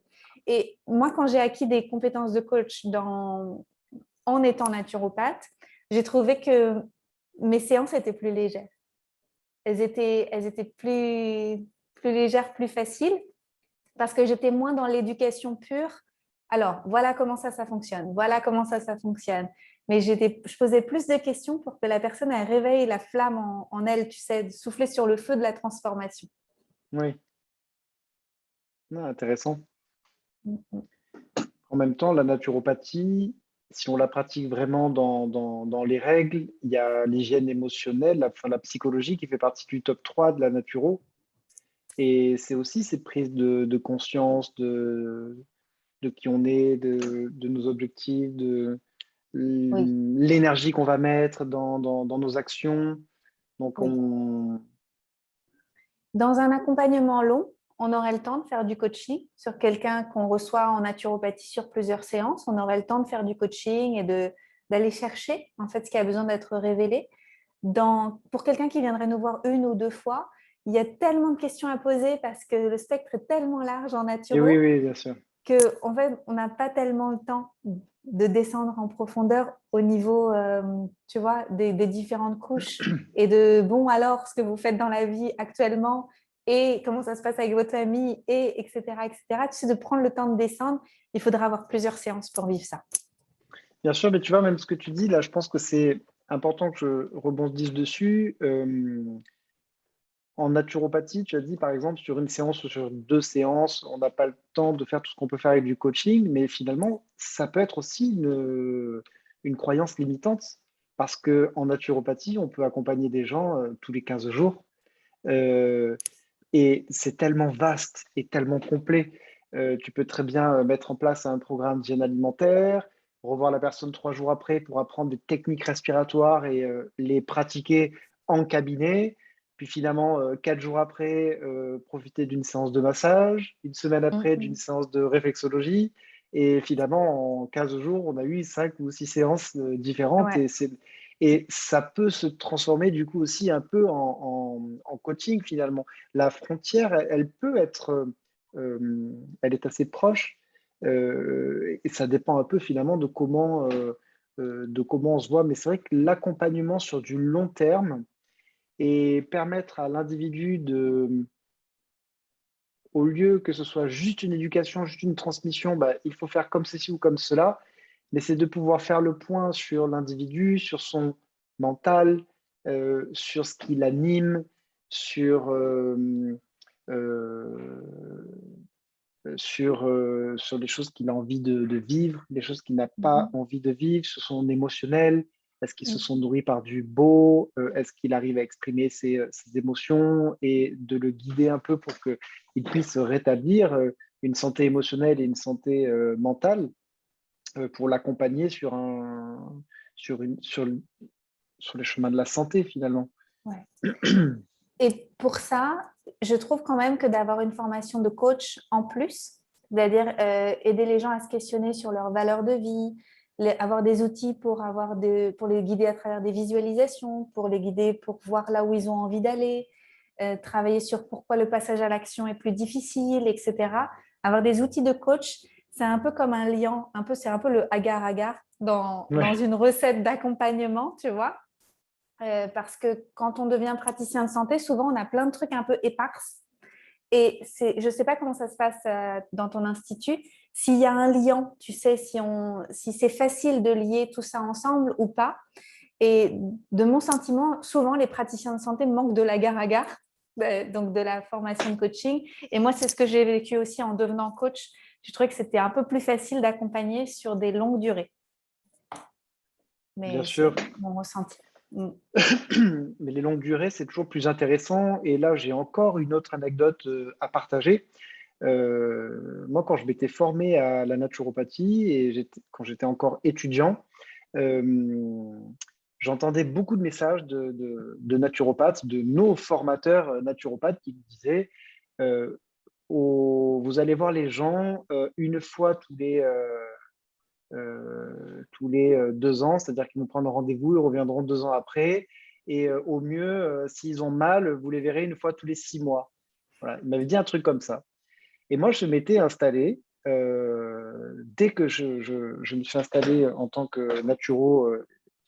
Et moi, quand j'ai acquis des compétences de coach en étant naturopathe, j'ai trouvé que mes séances étaient plus légères. Elles étaient plus légères, plus faciles, parce que j'étais moins dans l'éducation pure. Alors, voilà comment ça fonctionne. Voilà comment ça fonctionne. Mais je posais plus de questions pour que la personne elle réveille la flamme en elle, tu sais, de souffler sur le feu de la transformation. oui. Ah, intéressant. Mm. En même temps, la naturopathie, si on la pratique vraiment dans les règles, il y a l'hygiène émotionnelle, enfin, la psychologie qui fait partie du top 3 de la naturo. Et c'est aussi cette prise de conscience de qui on est, de nos objectifs, de Oui, l'énergie qu'on va mettre dans nos actions. Donc, oui. Dans un accompagnement long, on aurait le temps de faire du coaching sur quelqu'un qu'on reçoit en naturopathie sur plusieurs séances. On aurait le temps de faire du coaching et d'aller chercher en fait ce qui a besoin d'être révélé. Pour quelqu'un qui viendrait nous voir une ou deux fois, il y a tellement de questions à poser parce que le spectre est tellement large en et oui, naturo oui, bien sûr. qu'en fait, on n'a pas tellement le temps de descendre en profondeur au niveau, tu vois, des différentes couches et de, bon, alors, ce que vous faites dans la vie actuellement et comment ça se passe avec votre famille et etc., etc. Tu sais, de prendre le temps de descendre, il faudra avoir plusieurs séances pour vivre ça. Bien sûr, mais tu vois, même ce que tu dis, là, je pense que c'est important que je rebondisse dessus. En naturopathie, tu as dit, par exemple, sur une séance ou sur deux séances, on n'a pas le temps de faire tout ce qu'on peut faire avec du coaching, mais finalement, ça peut être aussi une croyance limitante, parce qu'en naturopathie, on peut accompagner des gens tous les 15 jours, euh, et c'est tellement vaste et tellement complet. Tu peux très bien mettre en place un programme d'hygiène alimentaire, revoir la personne 3 jours après pour apprendre des techniques respiratoires et les pratiquer en cabinet. Puis finalement, 4 jours après, profiter d'une séance de massage, une semaine après d'une Mhm. séance de réflexologie. Et finalement, en 15 jours, on a eu 5 ou 6 séances différentes. Ouais. Et ça peut se transformer du coup aussi un peu en coaching finalement. La frontière, elle peut être, elle est assez proche, et ça dépend un peu finalement de comment on se voit. Mais c'est vrai que l'accompagnement sur du long terme et permettre à l'individu au lieu que ce soit juste une éducation, juste une transmission, bah, il faut faire comme ceci ou comme cela, mais c'est de pouvoir faire le point sur l'individu, sur son mental, sur ce qui l'anime, euh, sur les choses qu'il a envie de vivre, les choses qu'il n'a pas Mhm. envie de vivre, sur son émotionnel. Est-ce qu'ils se sont nourris par du beau? Est-ce qu'il arrive à exprimer ses émotions et de le guider un peu pour qu'il puisse rétablir une santé émotionnelle et une santé mentale pour l'accompagner sur les chemins de la santé finalement. Ouais. Et pour ça, je trouve quand même que d'avoir une formation de coach en plus, c'est-à-dire aider les gens à se questionner sur leurs valeurs de vie, avoir des outils pour les guider à travers des visualisations, pour les guider pour voir là où ils ont envie d'aller, travailler sur pourquoi le passage à l'action est plus difficile, etc. Avoir des outils de coach, c'est un peu comme un liant, c'est un peu le agar-agar dans une recette d'accompagnement, tu vois. Parce que quand on devient praticien de santé, souvent on a plein de trucs un peu éparses. Et je ne sais pas comment ça se passe dans ton institut, s'il y a un lien, tu sais, si c'est facile de lier tout ça ensemble ou pas. Et de mon sentiment, souvent les praticiens de santé manquent de l'agar-agar, donc de la formation de coaching. Et moi, c'est ce que j'ai vécu aussi en devenant coach. Je trouvais que c'était un peu plus facile d'accompagner sur des longues durées. Bien Mais c'est sûr. mon ressenti. Mais les longues durées, c'est toujours plus intéressant. Et là, j'ai encore une autre anecdote à partager. Moi, quand je m'étais formé à la naturopathie et quand j'étais encore étudiant, j'entendais beaucoup de messages de naturopathes, de nos formateurs naturopathes qui me disaient vous allez voir les gens une fois tous les 2 ans, c'est-à-dire qu'ils nous prennent rendez-vous, ils reviendront 2 ans après. Et au mieux, s'ils ont mal, vous les verrez une fois tous les 6 mois. Voilà, il m'avait dit un truc comme ça. Et moi, je m'étais installé, dès que je me suis installé en tant que naturo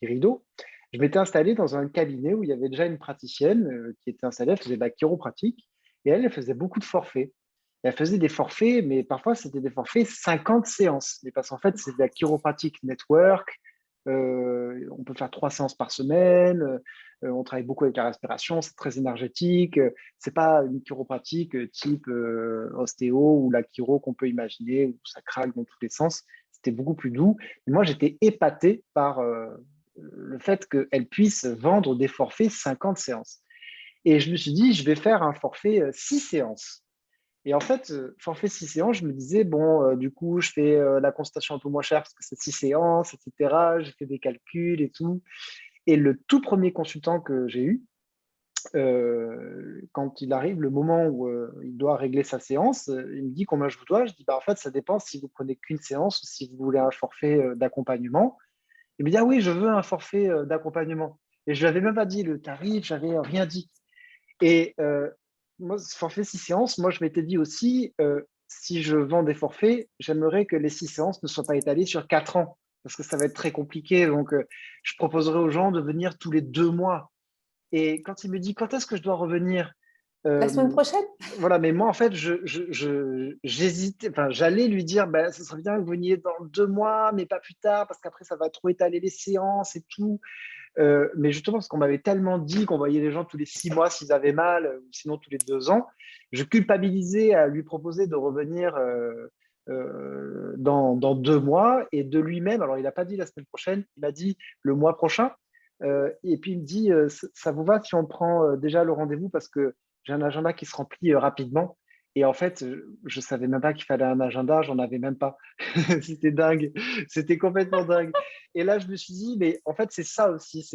Irido, je m'étais installé dans un cabinet où il y avait déjà une praticienne qui était installée, elle faisait de la chiropratique, et elle faisait beaucoup de forfaits. Et elle faisait des forfaits, mais parfois c'était des forfaits 50 séances. Mais parce qu'en fait, c'est de la chiropratique network, on peut faire 3 séances par semaine, on travaille beaucoup avec la respiration, c'est très énergétique. C'est pas une chiropratique type ostéo ou la chiro qu'on peut imaginer, où ça craque dans tous les sens. C'était beaucoup plus doux. Et moi, j'étais épaté par le fait qu'elle puisse vendre des forfaits 50 séances. Et je me suis dit, je vais faire un forfait 6 séances. Et en fait, forfait 6 séances, je me disais, bon, du coup, je fais la consultation un peu moins chère parce que c'est 6 séances, etc. J'ai fait des calculs et tout. Et le tout premier consultant que j'ai eu, quand il arrive le moment où il doit régler sa séance, il me dit combien je vous dois. Je dis, bah, en fait, ça dépend si vous prenez qu'une séance ou si vous voulez un forfait d'accompagnement. Il me dit, ah oui, je veux un forfait d'accompagnement. Et je ne lui avais même pas dit le tarif, je n'avais rien dit. Et moi, ce forfait 6 séances, moi, je m'étais dit aussi, si je vends des forfaits, j'aimerais que les 6 séances ne soient pas étalées sur 4 ans, parce que ça va être très compliqué. Donc, je proposerai aux gens de venir tous les 2 mois. Et quand il me dit, quand est-ce que je dois revenir? La semaine prochaine? Voilà, mais moi, en fait, j'hésitais, enfin, j'allais lui dire, bah, ce serait bien que vous veniez dans 2 mois, mais pas plus tard, parce qu'après, ça va trop étaler les séances et tout. Mais justement, parce qu'on m'avait tellement dit qu'on voyait les gens tous les 6 mois s'ils avaient mal, ou sinon tous les 2 ans, je culpabilisais à lui proposer de revenir dans 2 mois et de lui-même. Alors, il n'a pas dit la semaine prochaine, il m'a dit le mois prochain. Et puis, il me dit, ça vous va si on prend déjà le rendez-vous parce que j'ai un agenda qui se remplit rapidement. Et en fait, je ne savais même pas qu'il fallait un agenda, j'en avais même pas. C'était dingue, c'était complètement dingue. Et là, je me suis dit, mais en fait, c'est ça aussi.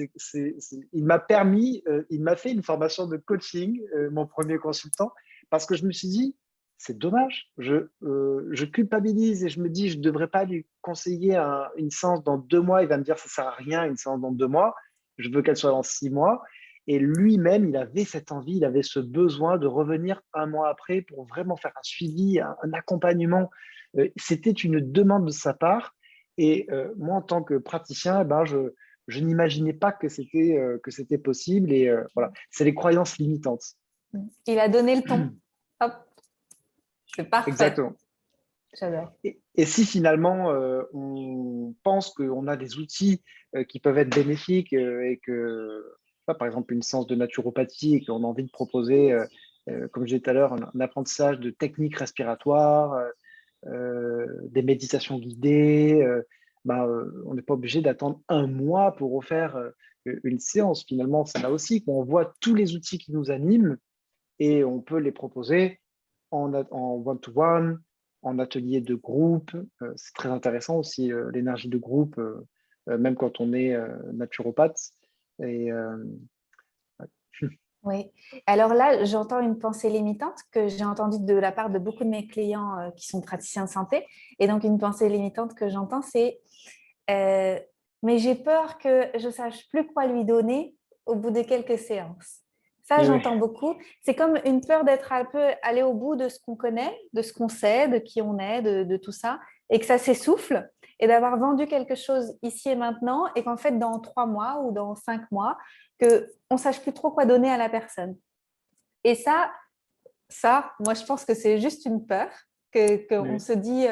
Il m'a permis, il m'a fait une formation de coaching, mon premier consultant, parce que je me suis dit, c'est dommage. Je culpabilise et je me dis, je ne devrais pas lui conseiller une séance dans 2 mois. Il va me dire, ça ne sert à rien, une séance dans 2 mois. Je veux qu'elle soit dans 6 mois. Et lui-même, il avait cette envie, il avait ce besoin de revenir un mois après pour vraiment faire un suivi, un accompagnement. C'était une demande de sa part. Et moi, en tant que praticien, eh ben, je n'imaginais pas que c'était possible. Et voilà, c'est les croyances limitantes. Il a donné le ton. Hop, c'est parfait. Exactement. J'adore. Et si finalement on pense qu'on a des outils qui peuvent être bénéfiques et que, par exemple, une séance de naturopathie et qu'on a envie de proposer, comme je disais tout à l'heure, un apprentissage de techniques respiratoires, des méditations guidées, on n'est pas obligé d'attendre un mois pour refaire une séance. Finalement, c'est là aussi qu'on voit tous les outils qui nous animent et on peut les proposer en one-to-one, en atelier de groupe. C'est très intéressant aussi, l'énergie de groupe, même quand on est naturopathe. Et, Oui. Alors là, j'entends une pensée limitante que j'ai entendue de la part de beaucoup de mes clients qui sont praticiens de santé. Et donc, une pensée limitante que j'entends, c'est euh, mais j'ai peur que je ne sache plus quoi lui donner au bout de quelques séances. Ça, et oui, j'entends beaucoup. C'est comme une peur d'être un peu allé au bout de ce qu'on connaît, de ce qu'on sait, de qui on est, de tout ça, et que ça s'essouffle, et d'avoir vendu quelque chose ici et maintenant, et qu'en fait, dans 3 mois ou dans 5 mois, qu'on ne sache plus trop quoi donner à la personne. Et ça, moi, je pense que c'est juste une peur, qu'on oui, se dit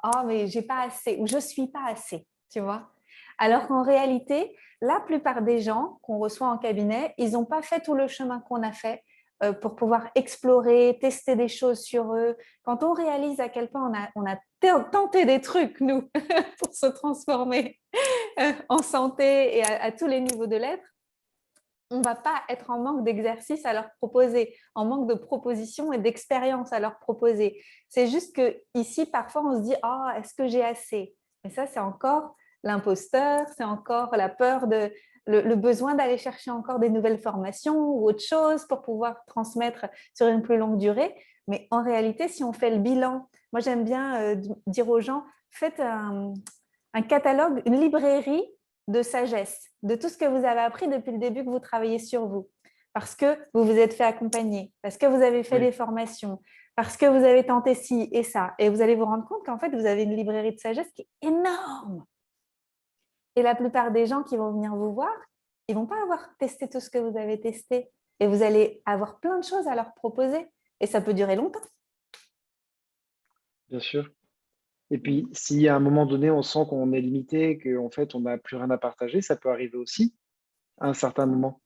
oh, mais j'ai pas assez, ou je suis pas assez, tu vois. Alors qu'en réalité, la plupart des gens qu'on reçoit en cabinet, ils n'ont pas fait tout le chemin qu'on a fait pour pouvoir explorer, tester des choses sur eux. Quand on réalise à quel point on a tenté des trucs, nous, pour se transformer en santé et à tous les niveaux de l'être, on ne va pas être en manque d'exercices à leur proposer, en manque de propositions et d'expériences à leur proposer. C'est juste que ici, parfois, on se dit oh, est-ce que j'ai assez? Mais ça, c'est encore l'imposteur, c'est encore la peur de le besoin d'aller chercher encore des nouvelles formations ou autre chose pour pouvoir transmettre sur une plus longue durée. Mais en réalité, si on fait le bilan, moi j'aime bien dire aux gens, faites un catalogue, une librairie de sagesse, de tout ce que vous avez appris depuis le début que vous travaillez sur vous. Parce que vous vous êtes fait accompagner, parce que vous avez fait oui, des formations, parce que vous avez tenté ci et ça. Et vous allez vous rendre compte qu'en fait, vous avez une librairie de sagesse qui est énorme. Et la plupart des gens qui vont venir vous voir, ils ne vont pas avoir testé tout ce que vous avez testé. Et vous allez avoir plein de choses à leur proposer. Et ça peut durer longtemps. bien sûr. Et puis, si à un moment donné, on sent qu'on est limité, qu'en fait, on n'a plus rien à partager, ça peut arriver aussi à un certain moment.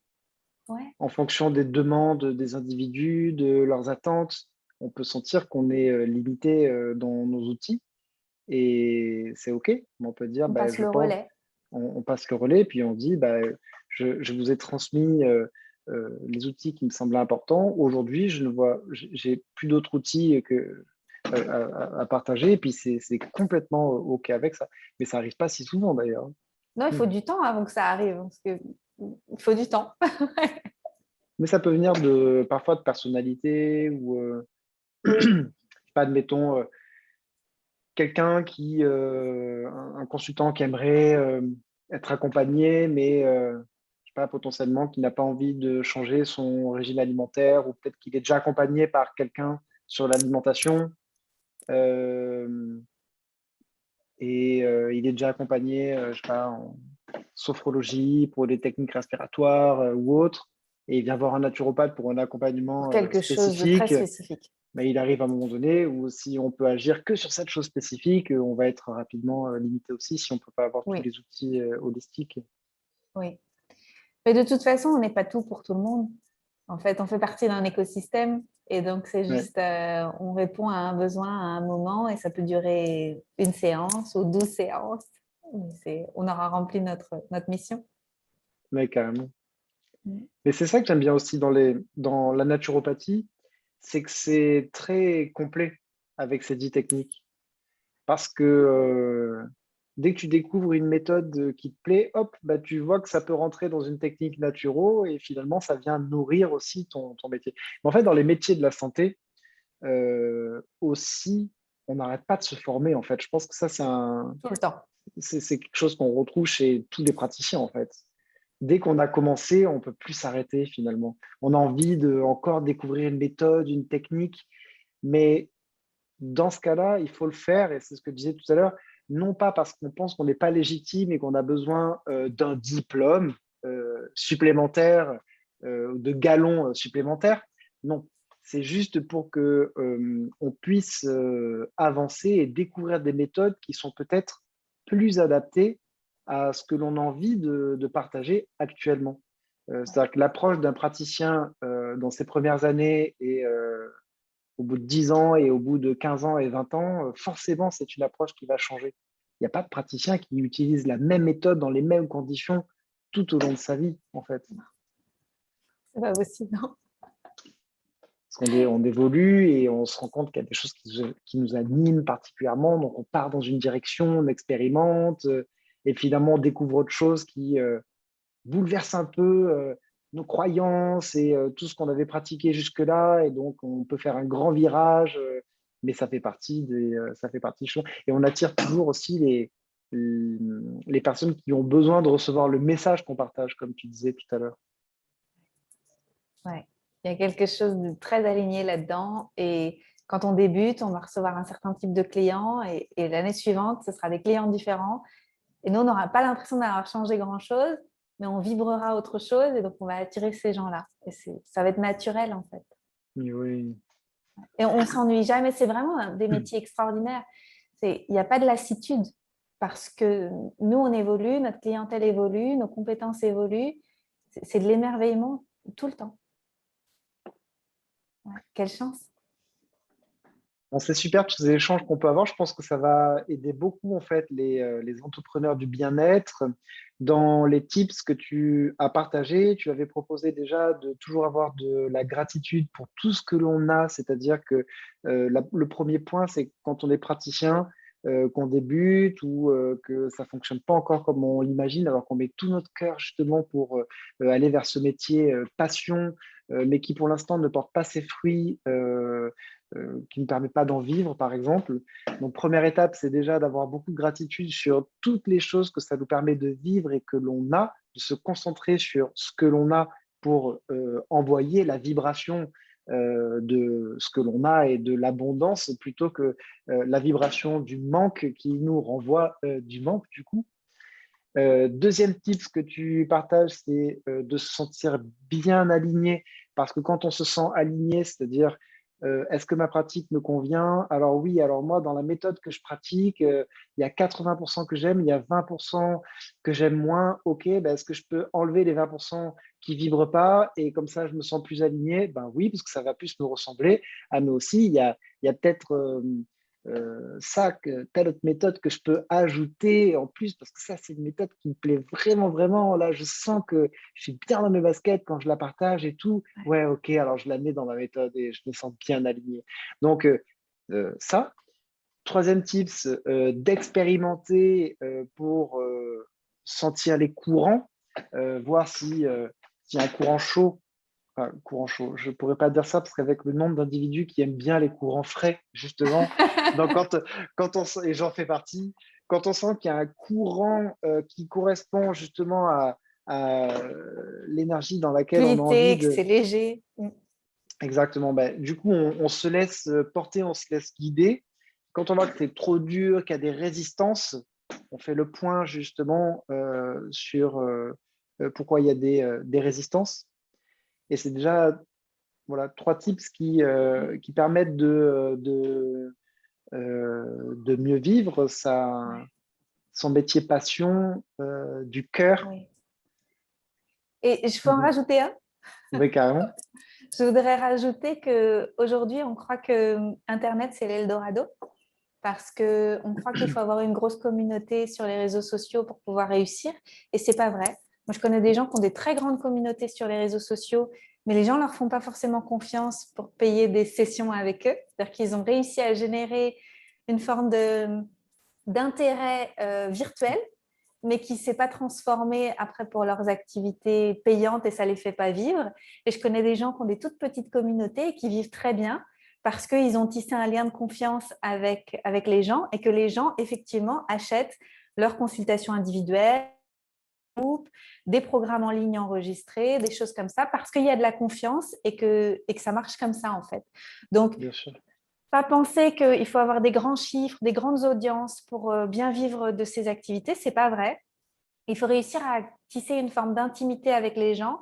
Ouais. En fonction des demandes des individus, de leurs attentes, on peut sentir qu'on est limité dans nos outils et c'est OK. On peut dire, On bah, passe je le pense, relais. on passe le relais, puis on dit, bah, je vous ai transmis les outils qui me semblaient importants. Aujourd'hui, je ne vois, j'ai plus d'autres outils à partager, et puis c'est complètement OK avec ça. Mais ça n'arrive pas si souvent d'ailleurs. Non, il faut du temps avant que ça arrive. Parce que il faut du temps. Mais ça peut venir parfois de personnalité ou, Oui, pas, admettons, quelqu'un un consultant qui aimerait être accompagné, mais je sais pas, potentiellement qui n'a pas envie de changer son régime alimentaire, ou peut-être qu'il est déjà accompagné par quelqu'un sur l'alimentation euh, et il est déjà accompagné, je sais pas, en sophrologie pour des techniques respiratoires ou autres, et il vient voir un naturopathe pour un pour accompagnement quelque chose de très spécifique. spécifique. Mais il arrive à un moment donné où si on peut agir que sur cette chose spécifique, on va être rapidement limité aussi si on ne peut pas avoir tous Oui, les outils holistiques. oui. Mais de toute façon, on n'est pas tout pour tout le monde. En fait, on fait partie d'un écosystème et donc c'est Ouais, juste, on répond à un besoin à un moment et ça peut durer une séance ou 12 séances. On aura rempli notre mission. ouais, carrément. Mm. Mais c'est ça que j'aime bien aussi dans la naturopathie, c'est que c'est très complet avec ces 10 techniques. Parce que dès que tu découvres une méthode qui te plaît, hop, bah, tu vois que ça peut rentrer dans une technique naturo et finalement, ça vient nourrir aussi ton métier. Mais en fait, dans les métiers de la santé, aussi, on n'arrête pas de se former, en fait. Je pense que ça, Tout le temps. c'est quelque chose qu'on retrouve chez tous les praticiens, en fait. Dès qu'on a commencé, on peut plus s'arrêter finalement. On a envie de encore découvrir une méthode, une technique, mais dans ce cas-là, il faut le faire, et c'est ce que je disais tout à l'heure, non pas parce qu'on pense qu'on n'est pas légitime et qu'on a besoin d'un diplôme supplémentaire, de galons supplémentaires. Non, c'est juste pour que on puisse avancer et découvrir des méthodes qui sont peut-être plus adaptées à ce que l'on a envie de partager actuellement. C'est-à-dire que l'approche d'un praticien dans ses premières années et au bout de 10 ans et au bout de 15 ans et 20 ans, forcément, c'est une approche qui va changer. il n'y a pas de praticien qui utilise la même méthode dans les mêmes conditions tout au long de sa vie, en fait. C'est pas possible, non? Parce qu'on évolue et on se rend compte qu'il y a des choses qui nous animent particulièrement. Donc, on part dans une direction, on expérimente, et finalement, on découvre autre chose qui bouleverse un peu nos croyances et tout ce qu'on avait pratiqué jusque-là. Et donc, on peut faire un grand virage, mais ça fait partie des choses. Et on attire toujours aussi les personnes qui ont besoin de recevoir le message qu'on partage, comme tu disais tout à l'heure. Ouais. Il y a quelque chose de très aligné là-dedans. Et quand on débute, on va recevoir un certain type de clients et l'année suivante, ce sera des clients différents. Et nous, on n'aura pas l'impression d'avoir changé grand-chose, mais on vibrera autre chose et donc on va attirer ces gens-là. Et ça va être naturel en fait. Oui. Et on ne s'ennuie jamais. C'est vraiment des métiers extraordinaires. Il n'y a pas de lassitude parce que nous, on évolue, notre clientèle évolue, nos compétences évoluent. C'est de l'émerveillement tout le temps. Ouais, quelle chance. Bon, c'est super tous ces échanges qu'on peut avoir. Je pense que ça va aider beaucoup en fait les entrepreneurs du bien-être. Dans les tips que tu as partagés, tu avais proposé déjà de toujours avoir de la gratitude pour tout ce que l'on a. C'est-à-dire que le premier point, c'est quand on est praticien, qu'on débute ou que ça fonctionne pas encore comme on l'imagine, alors qu'on met tout notre cœur justement pour aller vers ce métier passion, mais qui pour l'instant ne porte pas ses fruits. Qui ne permet pas d'en vivre, par exemple. Donc, première étape, c'est déjà d'avoir beaucoup de gratitude sur toutes les choses que ça nous permet de vivre et que l'on a, de se concentrer sur ce que l'on a pour envoyer la vibration de ce que l'on a et de l'abondance plutôt que la vibration du manque qui nous renvoie du manque, du coup. Deuxième tip que tu partages, c'est de se sentir bien aligné, parce que quand on se sent aligné, c'est-à-dire est-ce que ma pratique me convient? Alors oui, alors moi, dans la méthode que je pratique, il y a 80% que j'aime, il y a 20% que j'aime moins. Ok, ben, est-ce que je peux enlever les 20% qui vibrent pas et comme ça, je me sens plus aligné? Ben oui, parce que ça va plus me ressembler. Ah, mais aussi, il y a peut-être telle autre méthode que je peux ajouter en plus, parce que ça, c'est une méthode qui me plaît vraiment, vraiment. Là, je sens que je suis bien dans mes baskets quand je la partage et tout. Ouais, ok, alors je la mets dans ma méthode et je me sens bien aligné. Donc, ça. Troisième tips, d'expérimenter pour sentir les courants, voir s'il y a un courant chaud. Enfin, courant chaud, je ne pourrais pas dire ça parce qu'avec le nombre d'individus qui aiment bien les courants frais, justement, donc et j'en fais partie, quand on sent qu'il y a un courant qui correspond justement à l'énergie dans laquelle on a envie Fluidité, que de. c'est léger. Exactement. Ben, du coup, on se laisse porter, on se laisse guider. Quand on voit que c'est trop dur, qu'il y a des résistances, on fait le point justement sur pourquoi il y a des résistances. Et c'est déjà voilà, trois tips qui permettent de mieux vivre son métier passion du cœur. Oui. Et je peux en rajouter un? Oui, carrément. Je voudrais rajouter qu'aujourd'hui, on croit que Internet, c'est l'Eldorado parce qu'on croit qu'il faut avoir une grosse communauté sur les réseaux sociaux pour pouvoir réussir. Et ce n'est pas vrai. Moi, je connais des gens qui ont des très grandes communautés sur les réseaux sociaux, mais les gens ne leur font pas forcément confiance pour payer des sessions avec eux. C'est-à-dire qu'ils ont réussi à générer une forme d'intérêt virtuel, mais qui ne s'est pas transformé après pour leurs activités payantes et ça ne les fait pas vivre. Et je connais des gens qui ont des toutes petites communautés et qui vivent très bien parce qu'ils ont tissé un lien de confiance avec les gens et que les gens, effectivement, achètent leurs consultations individuelles, des programmes en ligne enregistrés, des choses comme ça, parce qu'il y a de la confiance et que ça marche comme ça, en fait. Donc, Bien sûr. pas penser qu'il faut avoir des grands chiffres, des grandes audiences pour bien vivre de ces activités, c'est pas vrai. Il faut réussir à tisser une forme d'intimité avec les gens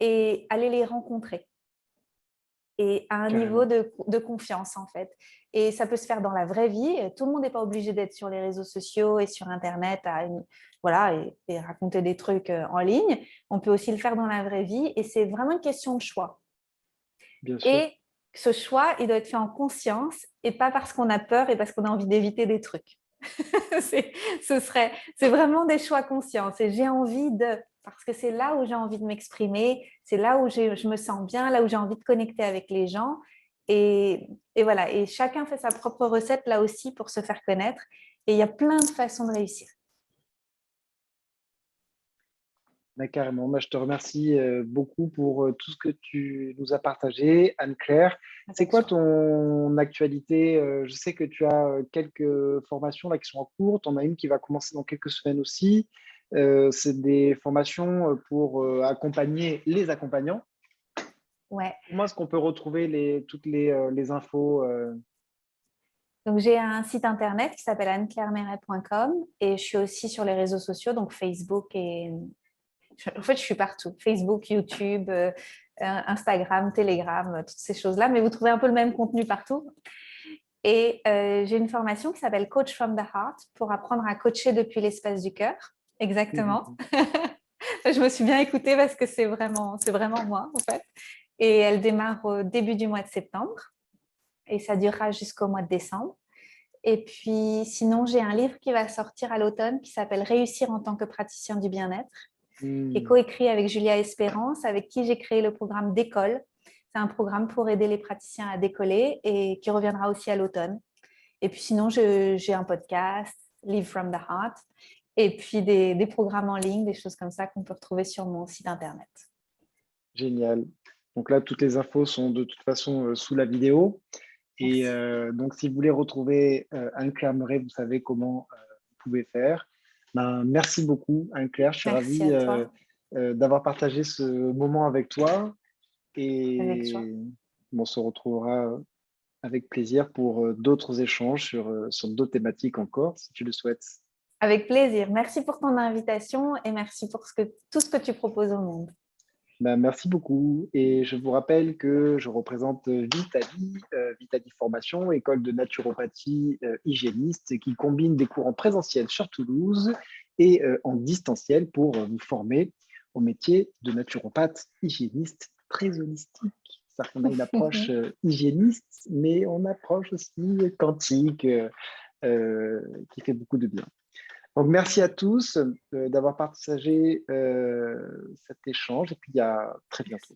et aller les rencontrer et à un niveau Carrément. de confiance en fait. Et ça peut se faire dans la vraie vie. Tout le monde n'est pas obligé d'être sur les réseaux sociaux et sur Internet voilà, et raconter des trucs en ligne. On peut aussi le faire dans la vraie vie et c'est vraiment une question de choix. Bien sûr. Et ce choix, il doit être fait en conscience et pas parce qu'on a peur et parce qu'on a envie d'éviter des trucs. C'est vraiment des choix conscients. J'ai envie de, parce que c'est là où j'ai envie de m'exprimer, c'est là où je me sens bien, là où j'ai envie de connecter avec les gens. Et voilà, et chacun fait sa propre recette là aussi pour se faire connaître. Et il y a plein de façons de réussir. Mais carrément, je te remercie beaucoup pour tout ce que tu nous as partagé, Anne-Claire. C'est Avec quoi joie. ton actualité? Je sais que tu as quelques formations là qui sont en cours. Tu en as une qui va commencer dans quelques semaines aussi. C'est des formations pour accompagner les accompagnants. Ouais. Comment est-ce qu'on peut retrouver toutes les infos Donc, j'ai un site internet qui s'appelle anneclairemeret.com et je suis aussi sur les réseaux sociaux, donc Facebook et en fait, je suis partout. Facebook, YouTube, Instagram, Telegram, toutes ces choses-là. Mais vous trouvez un peu le même contenu partout. Et j'ai une formation qui s'appelle Coach from the Heart pour apprendre à coacher depuis l'espace du cœur. Exactement. Je me suis bien écoutée parce que c'est vraiment moi, en fait. Et elle démarre au début du mois de septembre et ça durera jusqu'au mois de décembre. Et puis, sinon, j'ai un livre qui va sortir à l'automne qui s'appelle Réussir en tant que praticien du bien-être, qui est Hmm, coécrit avec Julia Espérance, avec qui j'ai créé le programme d'école. C'est un programme pour aider les praticiens à décoller et qui reviendra aussi à l'automne. Et puis sinon, j'ai un podcast, Live from the Heart, et puis des programmes en ligne, des choses comme ça qu'on peut retrouver sur mon site internet. génial. Donc là, toutes les infos sont de toute façon sous la vidéo. Et Merci. donc, si vous voulez retrouver Anne-Claire Meret, vous savez comment vous pouvez faire. Ben, merci beaucoup, Anne-Claire. Je suis Merci ravi à toi. d'avoir partagé ce moment avec toi. Avec joie. Et on se retrouvera avec plaisir pour d'autres échanges sur d'autres thématiques encore, si tu le souhaites. Avec plaisir. Merci pour ton invitation et merci pour tout ce que tu proposes au monde. Ben, merci beaucoup. Et je vous rappelle que je représente Vitali, Vitali Formation, école de naturopathie hygiéniste, qui combine des cours en présentiel sur Toulouse et en distanciel pour vous former au métier de naturopathe hygiéniste très holistique. C'est-à-dire qu'on a une approche hygiéniste, mais on approche aussi quantique qui fait beaucoup de bien. Donc, merci à tous d'avoir partagé cet échange et puis à très bientôt.